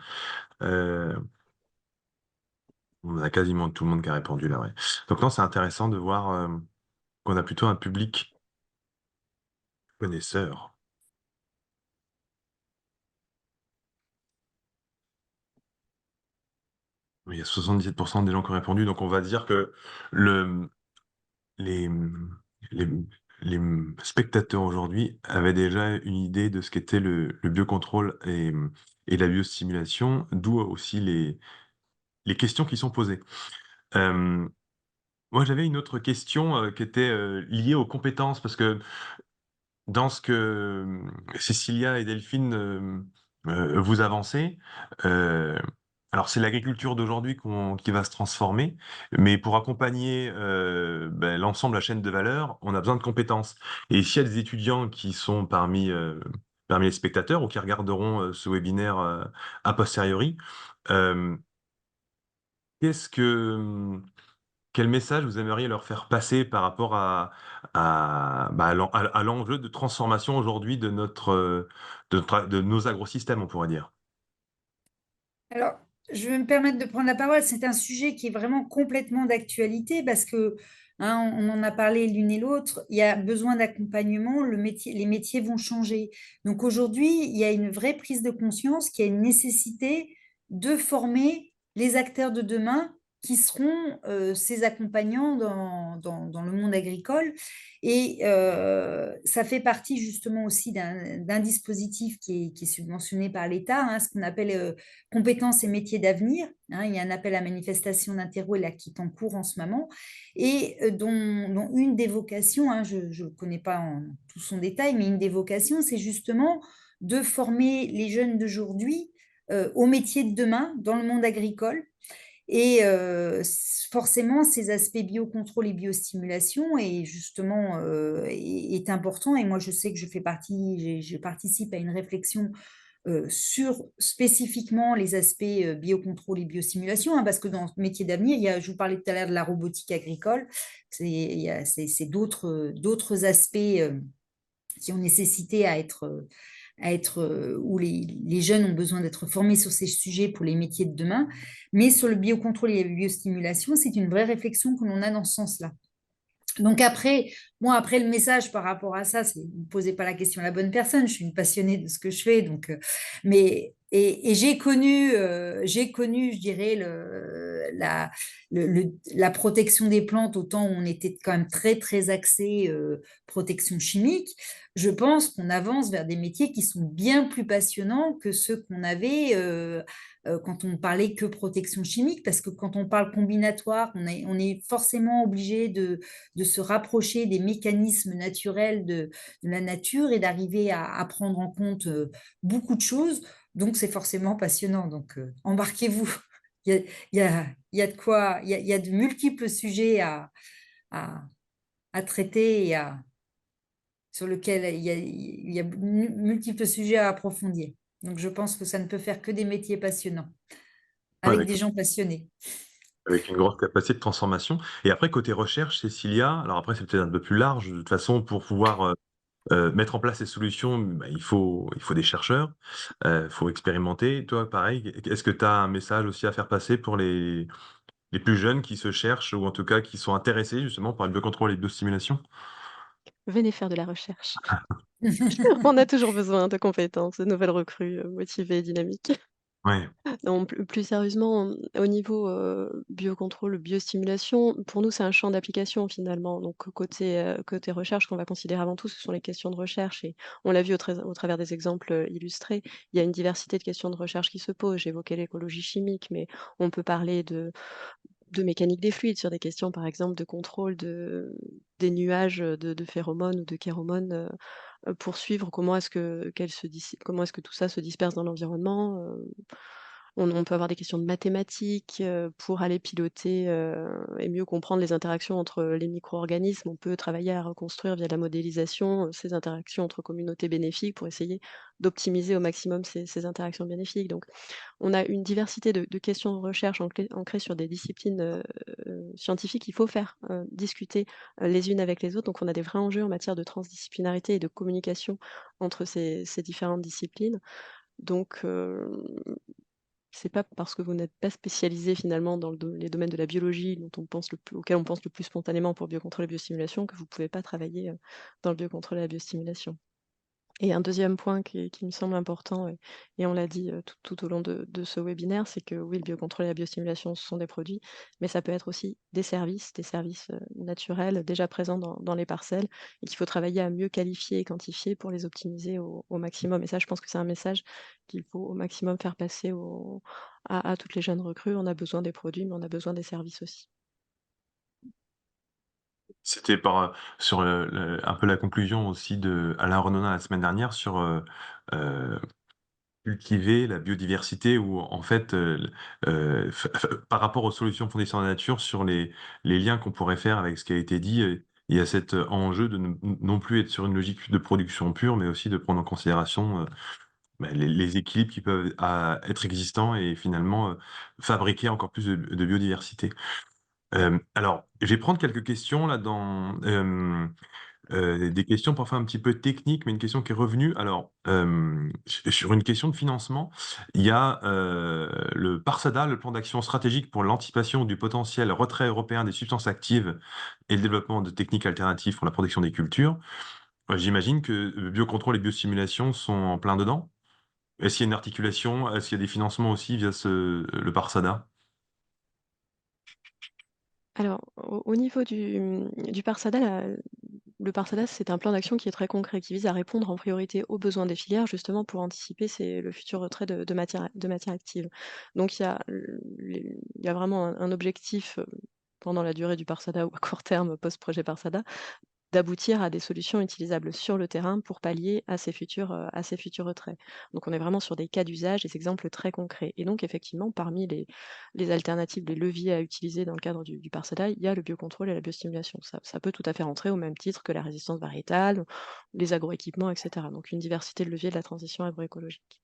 Euh, on a quasiment tout le monde qui a répondu là, ouais. Donc non, c'est intéressant de voir qu'on a plutôt un public connaisseur. Il y a 77% des gens qui ont répondu, donc on va dire que le, les, les, les spectateurs aujourd'hui avaient déjà une idée de ce qu'était le biocontrôle et la biostimulation, d'où aussi les questions qui sont posées. Euh, Moi, j'avais une autre question qui était liée aux compétences, parce que dans ce que Cécilia et Delphine vous avancez, euh, alors c'est l'agriculture d'aujourd'hui qui va se transformer, mais pour accompagner l'ensemble de la chaîne de valeur, on a besoin de compétences. Et s'il y a des étudiants qui sont parmi les spectateurs ou qui regarderont ce webinaire a posteriori, euh, qu'est-ce que quel message vous aimeriez leur faire passer par rapport à l'enjeu de transformation aujourd'hui de nos agrosystèmes, on pourrait dire? Alors, je vais me permettre de prendre la parole. C'est un sujet qui est vraiment complètement d'actualité parce que, hein, on en a parlé l'une et l'autre. Il y a besoin d'accompagnement. Les métiers vont changer. Donc aujourd'hui, il y a une vraie prise de conscience qu'il y a une nécessité de former les acteurs de demain qui seront ces accompagnants dans le monde agricole. Et ça fait partie justement aussi d'un dispositif qui est subventionné par l'État, hein, ce qu'on appelle compétences et métiers d'avenir. Hein, il y a un appel à manifestation d'intérêt là qui est en cours en ce moment et dont une des vocations, hein, je ne connais pas en tout son détail, mais une des vocations, c'est justement de former les jeunes d'aujourd'hui aux métiers de demain dans le monde agricole. Et forcément, ces aspects biocontrôle et biostimulation est justement est important. Et moi, je sais que je participe à une réflexion sur spécifiquement les aspects biocontrôle et biostimulation, hein, parce que dans ce métier d'avenir, je vous parlais tout à l'heure de la robotique agricole, c'est d'autres aspects qui ont nécessité où les jeunes ont besoin d'être formés sur ces sujets pour les métiers de demain. Mais sur le biocontrôle et la biostimulation, c'est une vraie réflexion que l'on a dans ce sens-là. Donc après, le message par rapport à ça, c'est vous ne posez pas la question à la bonne personne. Je suis une passionnée de ce que je fais, mais Et j'ai connu, je dirais, la protection des plantes au temps où on était quand même très, très axé protection chimique. Je pense qu'on avance vers des métiers qui sont bien plus passionnants que ceux qu'on avait quand on parlait que protection chimique, parce que quand on parle combinatoire, on est forcément obligé de se rapprocher des mécanismes naturels de la nature et d'arriver à prendre en compte beaucoup de choses. Donc, c'est forcément passionnant. Donc, embarquez-vous. Il y a, il y a de quoi, il y a de multiples sujets à, à traiter et sur lesquels il y a multiples sujets à approfondir. Donc, je pense que ça ne peut faire que des métiers passionnants, Ouais, avec des gens passionnés. avec une grosse capacité de transformation. Et après, côté recherche, Cécilia, alors après, c'est peut-être un peu plus large. De toute façon, pour pouvoir mettre en place ces solutions, bah, il faut des chercheurs, il faut expérimenter. Toi, pareil, est-ce que tu as un message aussi à faire passer pour les plus jeunes qui se cherchent ou en tout cas qui sont intéressés justement par le biocontrôle et la biostimulation? Venez faire de la recherche. On a toujours besoin de compétences, de nouvelles recrues, motivées et dynamiques. Ouais, Non, plus sérieusement, au niveau, biocontrôle, biostimulation, pour nous, c'est un champ d'application finalement. Donc côté recherche qu'on va considérer avant tout, ce sont les questions de recherche et on l'a vu au travers des exemples, illustrés. Il y a une diversité de questions de recherche qui se posent. J'évoquais l'écologie chimique, mais on peut parler de mécanique des fluides sur des questions, par exemple, de contrôle des nuages, de phéromones ou de kéromones, pour suivre comment est-ce que tout ça se disperse dans l'environnement. On peut avoir des questions de mathématiques, pour aller piloter, et mieux comprendre les interactions entre les micro-organismes. On peut travailler à reconstruire via la modélisation, ces interactions entre communautés bénéfiques pour essayer d'optimiser au maximum ces interactions bénéfiques. Donc on a une diversité de questions de recherche ancrées sur des disciplines, scientifiques qu'il faut faire, discuter, les unes avec les autres. Donc on a des vrais enjeux en matière de transdisciplinarité et de communication entre ces différentes disciplines. Donc c'est pas parce que vous n'êtes pas spécialisé finalement dans les domaines de la biologie auquel on pense le plus spontanément pour biocontrôle et biosimulation que vous pouvez pas travailler, dans le biocontrôle et la biostimulation. Et un deuxième point qui me semble important et on l'a dit, tout au long de ce webinaire, c'est que oui, le biocontrôle et la biostimulation, ce sont des produits, mais ça peut être aussi des services, naturels déjà présents dans les parcelles et qu'il faut travailler à mieux qualifier et quantifier pour les optimiser au maximum. Et ça, je pense que c'est un message qu'il faut au maximum faire passer à toutes les jeunes recrues. On a besoin des produits, mais on a besoin des services aussi. c'était sur, un peu la conclusion aussi de Alain Renona la semaine dernière sur, heu, cultiver la biodiversité ou en fait, par rapport aux solutions fondées sur la nature, sur les liens qu'on pourrait faire avec ce qui a été dit, il y a cet enjeu de non plus être sur une logique de production pure, mais aussi de prendre en considération, bah, les équilibres qui peuvent être existants et finalement, fabriquer encore plus de biodiversité. Alors, je vais prendre quelques questions là des questions parfois un petit peu techniques, mais une question qui est revenue. Alors, sur une question de financement, il y a, le PARSADA, le plan d'action stratégique pour l'anticipation du potentiel retrait européen des substances actives et le développement de techniques alternatives pour la protection des cultures. J'imagine que, biocontrôle et biosimulation sont en plein dedans? Est-ce qu'il y a une articulation? Est-ce qu'il y a des financements aussi via le PARSADA? Alors, au niveau du PARSADA, le PARSADA, c'est un plan d'action qui est très concret, qui vise à répondre en priorité aux besoins des filières, justement pour anticiper le futur retrait de matières actives. Donc il y a vraiment un objectif, pendant la durée du PARSADA ou à court terme, post-projet PARSADA, d'aboutir à des solutions utilisables sur le terrain pour pallier à ces futurs retraits. Donc on est vraiment sur des cas d'usage, des exemples très concrets. Et donc effectivement, parmi les alternatives, les leviers à utiliser dans le cadre du PARSADA, il y a le biocontrôle et la biostimulation. Ça peut tout à fait rentrer au même titre que la résistance variétale, les agroéquipements, etc. Donc une diversité de leviers de la transition agroécologique.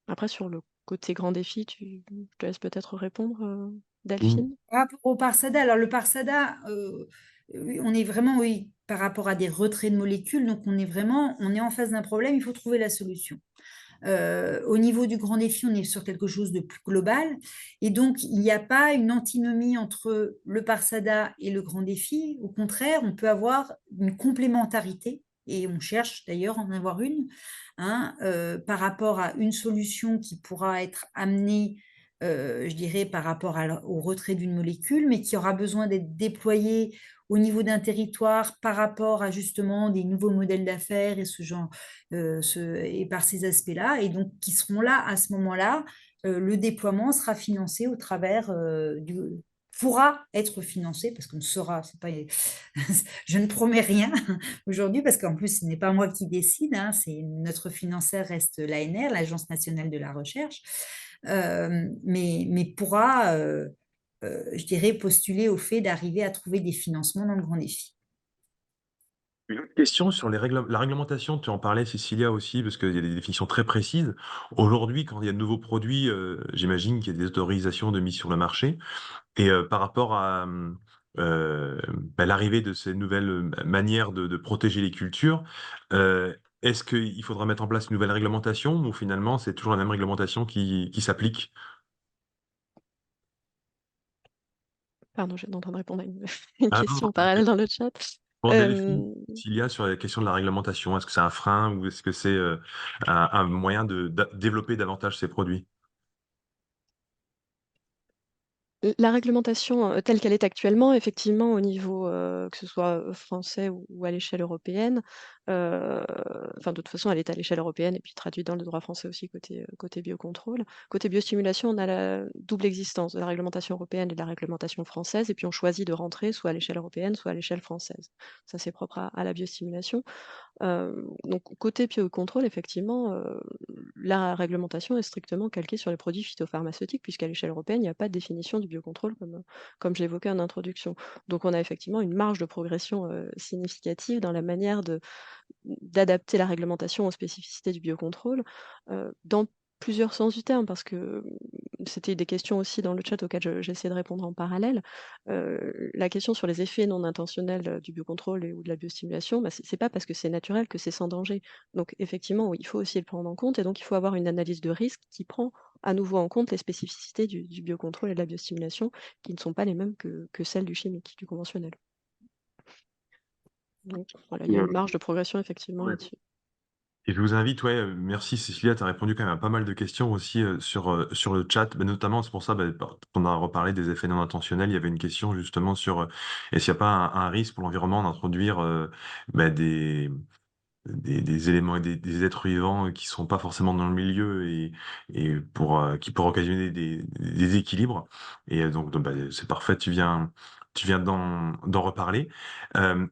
Après, sur le côté grand défi, je te laisse peut-être répondre, Mmh. Delphine. Par rapport au Parsada, alors le Parsada, oui, on est vraiment, oui, par rapport à des retraits de molécules, donc on est en face d'un problème, il faut trouver la solution. Au niveau du grand défi, on est sur quelque chose de plus global. Et donc, il n'y a pas une antinomie entre le Parsada et le grand défi. Au contraire, on peut avoir une complémentarité et on cherche d'ailleurs à en avoir une, hein, par rapport à une solution qui pourra être amenée, je dirais par rapport au retrait d'une molécule, mais qui aura besoin d'être déployée au niveau d'un territoire par rapport à justement des nouveaux modèles d'affaires et ce genre, et par ces aspects-là, et donc qui seront là à ce moment-là. Le déploiement sera financé au travers pourra être financé, parce qu'on saura, c'est pas, je ne promets rien aujourd'hui, parce qu'en plus, ce n'est pas moi qui décide, hein, c'est notre financière reste l'ANR, l'Agence nationale de la recherche, mais pourra, je dirais, postuler au fait d'arriver à trouver des financements dans le grand défi. Une autre question sur la réglementation, tu en parlais, Cécilia, aussi, parce qu'il y a des définitions très précises. Aujourd'hui, quand il y a de nouveaux produits, j'imagine qu'il y a des autorisations de mise sur le marché. Et par rapport à l'arrivée de ces nouvelles manières de protéger les cultures, est-ce qu'il faudra mettre en place une nouvelle réglementation ou finalement c'est toujours la même réglementation qui s'applique? Pardon, je viens en train de répondre à une une Ah question non, en parallèle dans le chat. pour Delphine, Hem s'il y a sur la question de la réglementation, est-ce que c'est un frein ou est-ce que c'est un moyen de développer davantage ces produits? La réglementation, telle qu'elle est actuellement, effectivement, au niveau, que ce soit, français ou à l'échelle européenne, heu, enfin, de toute façon, elle est à l'échelle européenne et puis traduite dans le droit français aussi côté biocontrôle. Côté biostimulation, on a la double existence de la réglementation européenne et de la réglementation française et puis on choisit de rentrer soit à l'échelle européenne, soit à l'échelle française. Ça, c'est propre à la biostimulation. Donc côté biocontrôle, effectivement, la réglementation est strictement calquée sur les produits phytopharmaceutiques puisqu'à l'échelle européenne, il n'y a pas de définition du biocontrôle comme je l'évoquais en introduction. Donc on a effectivement une marge de progression, significative dans la manière d'adapter la réglementation aux spécificités du biocontrôle, dans plusieurs sens du terme parce que, c'était des questions aussi dans le chat auxquelles j'essaie de répondre en parallèle. La question sur les effets non intentionnels, du biocontrôle ou de la biostimulation, bah, c'est pas parce que c'est naturel que c'est sans danger. Donc effectivement, oui, il faut aussi le prendre en compte et donc il faut avoir une analyse de risque qui prend à nouveau en compte les spécificités du biocontrôle et de la biostimulation qui ne sont pas les mêmes que celles du chimique, du conventionnel. Donc voilà, il y a une marge de progression effectivement Ouais. là-dessus. Et je vous invite, ouais, merci Cécilia, tu as répondu quand même à pas mal de questions aussi sur le chat. Notamment, c'est pour ça qu'on a reparlé des effets non intentionnels. Il y avait une question justement sur est-ce qu'il n'y a pas un risque pour l'environnement d'introduire des éléments et des êtres vivants qui sont pas forcément dans le milieu et qui pourraient occasionner des déséquilibres. Et donc, c'est parfait, tu viens d'en reparler.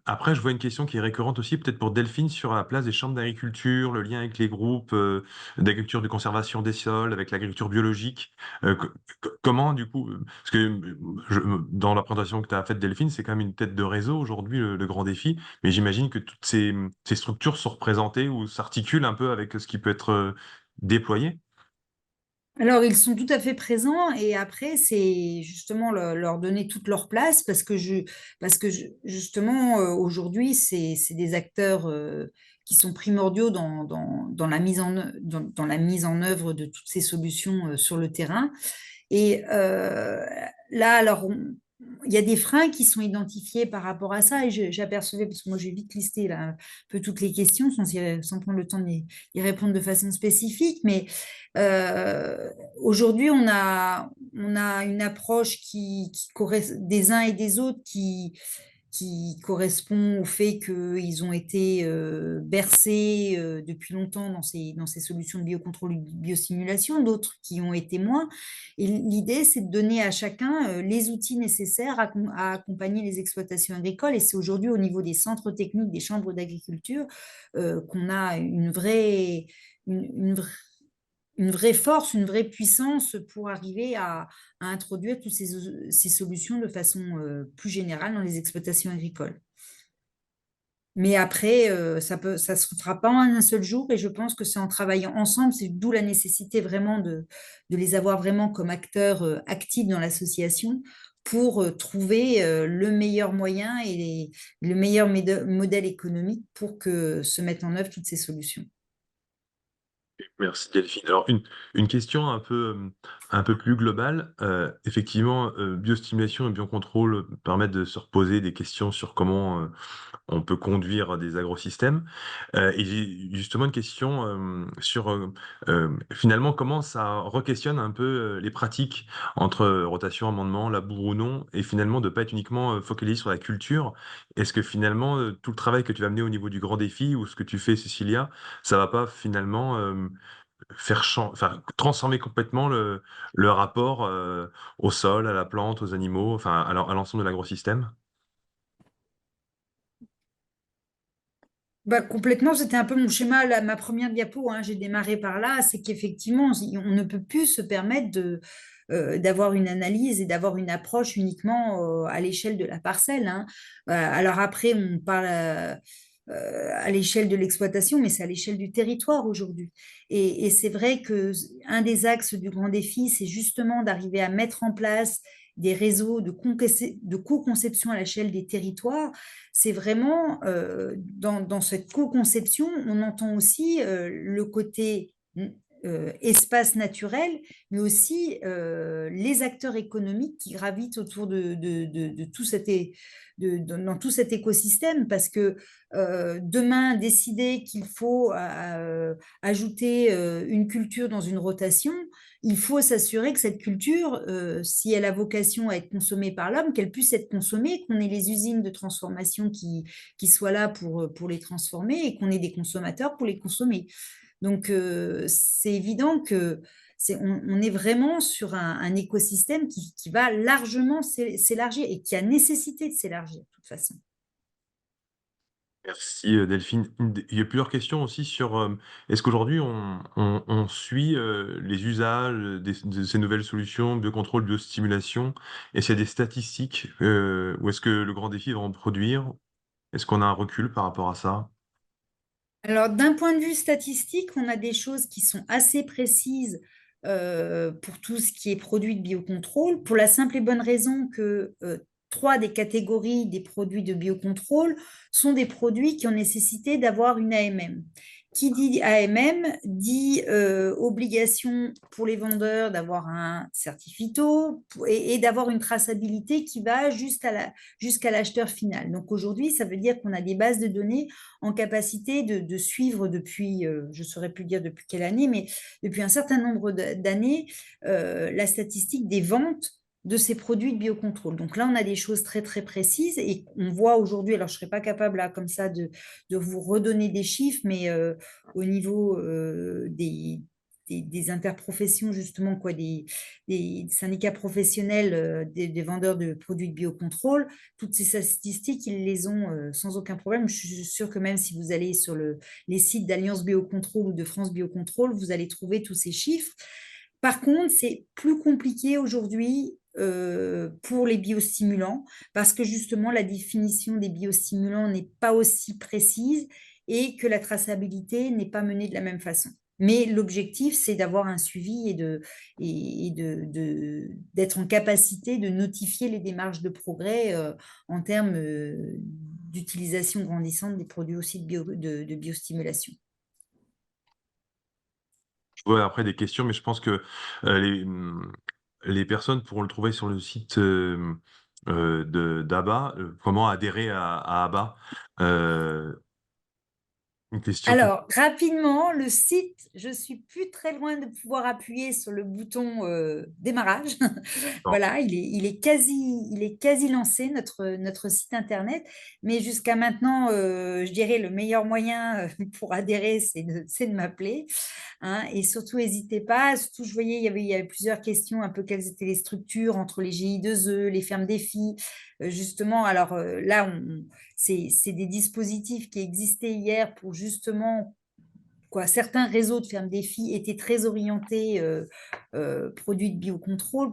Après, je vois une question qui est récurrente aussi, peut-être pour Delphine, sur la place des chambres d'agriculture, le lien avec les groupes d'agriculture de conservation des sols, avec l'agriculture biologique. Comment, du coup, parce que dans la présentation que tu as faite, Delphine, c'est quand même une tête de réseau aujourd'hui, le grand défi. Mais j'imagine que toutes ces structures sont représentées ou s'articulent un peu avec ce qui peut être déployé. Alors, ils sont tout à fait présents et après, c'est justement leur donner toute leur place justement, aujourd'hui, c'est des acteurs qui sont primordiaux dans la mise dans la mise en œuvre de toutes ces solutions sur le terrain. Et là, alors, il y a des freins qui sont identifiés par rapport à ça, et j'apercevais, parce que moi j'ai vite listé là, un peu toutes les questions sans prendre le temps d'y répondre de façon spécifique, mais aujourd'hui on a une approche des uns et des autres qui correspond au fait qu'ils ont été bercés depuis longtemps dans ces solutions de biocontrôle et de biosimulation, d'autres qui ont été moins. Et l'idée, c'est de donner à chacun les outils nécessaires à accompagner les exploitations agricoles. Et c'est aujourd'hui au niveau des centres techniques, des chambres d'agriculture, qu'on a une vraie une vraie force, une vraie puissance pour arriver à introduire toutes ces solutions de façon plus générale dans les exploitations agricoles. Mais après, ça se fera pas en un seul jour et je pense que c'est en travaillant ensemble, c'est d'où la nécessité vraiment de les avoir vraiment comme acteurs actifs dans l'association pour trouver le meilleur moyen et le meilleur modèle économique pour que se mettent en œuvre toutes ces solutions. Merci Delphine. Alors une question un peu plus globale. Effectivement, biostimulation et biocontrôle permettent de se reposer des questions sur comment on peut conduire des agrosystèmes. Et j'ai justement une question sur finalement comment ça re-questionne un peu les pratiques entre rotation, amendement, labour ou non, et finalement de pas être uniquement focalisé sur la culture. Est-ce que finalement tout le travail que tu vas mener au niveau du grand défi ou ce que tu fais, Cécilia, ça va pas finalement enfin, transformer complètement le rapport au sol, à la plante, aux animaux, enfin à l'ensemble de l'agrosystème? Bah, complètement, c'était un peu mon schéma, ma première diapo, hein, j'ai démarré par là, c'est qu'effectivement, on ne peut plus se permettre d'avoir une analyse et d'avoir une approche uniquement à l'échelle de la parcelle, hein. Alors après, on parle à l'échelle de l'exploitation, mais c'est à l'échelle du territoire aujourd'hui. Et c'est vrai que un des axes du grand défi, c'est justement d'arriver à mettre en place des réseaux de co-conception à l'échelle des territoires. C'est vraiment dans cette co-conception, on entend aussi le côté espace naturel, mais aussi les acteurs économiques qui gravitent autour de tout dans tout cet écosystème, parce que demain, décider qu'il faut ajouter une culture dans une rotation, il faut s'assurer que cette culture, si elle a vocation à être consommée par l'homme, qu'elle puisse être consommée, qu'on ait les usines de transformation qui soient là pour les transformer et qu'on ait des consommateurs pour les consommer. Donc, c'est évident que on est vraiment sur un écosystème qui va largement s'élargir et qui a nécessité de s'élargir de toute façon. Merci Delphine. Il y a plusieurs questions aussi sur est-ce qu'aujourd'hui on suit les usages de ces nouvelles solutions, biocontrôle, biostimulation, et s'il y a des statistiques ou est-ce que le grand défi va en produire? Est-ce qu'on a un recul par rapport à ça? Alors, d'un point de vue statistique, on a des choses qui sont assez précises pour tout ce qui est produit de biocontrôle, pour la simple et bonne raison que trois des catégories des produits de biocontrôle sont des produits qui ont nécessité d'avoir une AMM. Qui dit AMM dit obligation pour les vendeurs d'avoir un certificat et d'avoir une traçabilité qui va jusqu'à l'acheteur final. Donc aujourd'hui, ça veut dire qu'on a des bases de données en capacité de suivre depuis, je ne saurais plus dire depuis quelle année, mais depuis un certain nombre d'années, la statistique des ventes de ces produits de biocontrôle. Donc là, on a des choses très, très précises et on voit aujourd'hui, alors je ne serais pas capable là, comme ça de vous redonner des chiffres, mais au niveau des interprofessions, justement, quoi, des syndicats professionnels des vendeurs de produits de biocontrôle, toutes ces statistiques, ils les ont sans aucun problème. Je suis sûre que même si vous allez sur les sites d'Alliance Biocontrôle ou de France Biocontrôle, vous allez trouver tous ces chiffres. Par contre, c'est plus compliqué aujourd'hui pour les biostimulants parce que justement, la définition des biostimulants n'est pas aussi précise et que la traçabilité n'est pas menée de la même façon. Mais l'objectif, c'est d'avoir un suivi d'être en capacité de notifier les démarches de progrès en termes d'utilisation grandissante des produits aussi de biostimulation. Je vois après des questions, mais je pense que les personnes pourront le trouver sur le site d'ABBA. Comment adhérer à ABBA? Euh, une question que... Alors, rapidement, le site, je suis plus très loin de pouvoir appuyer sur le bouton démarrage. Non. Voilà, il est quasi lancé, notre site internet. Mais jusqu'à maintenant, je dirais le meilleur moyen pour adhérer, c'est de m'appeler, hein. Et surtout, n'hésitez pas. Surtout, je voyais, il y avait plusieurs questions, un peu quelles étaient les structures entre les GI2E, les fermes défis. Justement, alors là, c'est des dispositifs qui existaient hier pour justement quoi, certains réseaux de fermes défis étaient très orientés produits de biocontrôle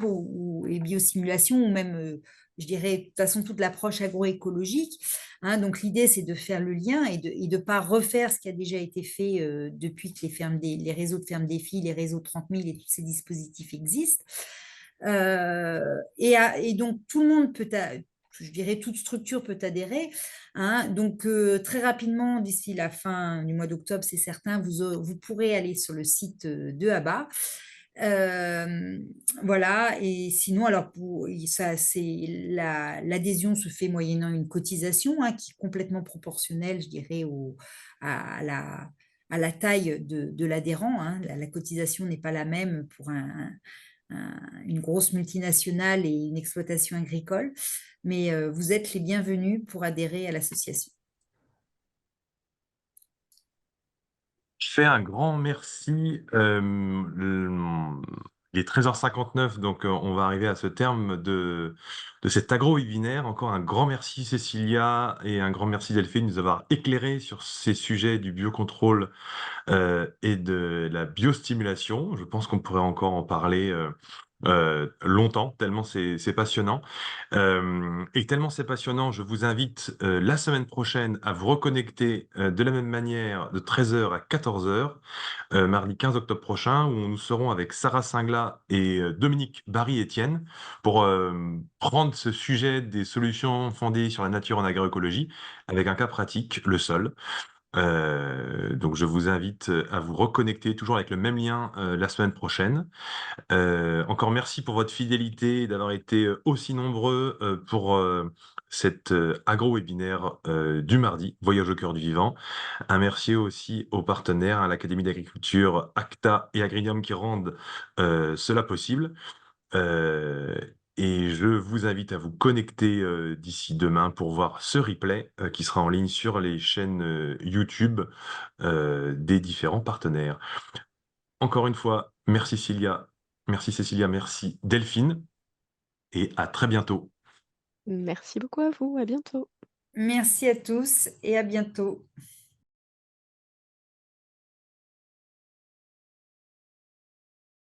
et biosimulation, ou même, je dirais, de toute façon, toute l'approche agroécologique, hein. Donc, l'idée, c'est de faire le lien et de pas refaire ce qui a déjà été fait depuis que les réseaux de fermes défis, les réseaux 30 000 et tous ces dispositifs existent. Et donc, tout le monde peut je dirais toute structure peut adhérer, hein. Donc, très rapidement, d'ici la fin du mois d'octobre, c'est certain, vous pourrez aller sur le site de ABBA. Voilà, et sinon, alors, l'adhésion se fait moyennant une cotisation, hein, qui est complètement proportionnelle, je dirais, à la taille de l'adhérent, hein. La cotisation n'est pas la même pour une grosse multinationale et une exploitation agricole, mais vous êtes les bienvenus pour adhérer à l'association. Je fais un grand merci. Il est 13h59, donc on va arriver à ce terme de cet agro-webinaire. Encore un grand merci Cécilia et un grand merci Delphine de nous avoir éclairé sur ces sujets du biocontrôle et de la biostimulation. Je pense qu'on pourrait encore en parler longtemps, tellement c'est passionnant. Et tellement c'est passionnant, je vous invite la semaine prochaine à vous reconnecter de la même manière de 13h à 14h, mardi 15 octobre prochain, où nous serons avec Sarah Singla et Dominique Barry-Etienne pour prendre ce sujet des solutions fondées sur la nature en agroécologie avec un cas pratique, le sol. Donc je vous invite à vous reconnecter toujours avec le même lien la semaine prochaine. Encore merci pour votre fidélité et d'avoir été aussi nombreux pour cet agro-webinaire du mardi, Voyage au cœur du vivant. Un merci aussi aux partenaires, à l'Académie d'agriculture, ACTA et Agridium qui rendent cela possible. Euh, et je vous invite à vous connecter d'ici demain pour voir ce replay qui sera en ligne sur les chaînes YouTube des différents partenaires. Encore une fois, merci Cécilia, merci Delphine, et à très bientôt. Merci beaucoup à vous, à bientôt. Merci à tous et à bientôt.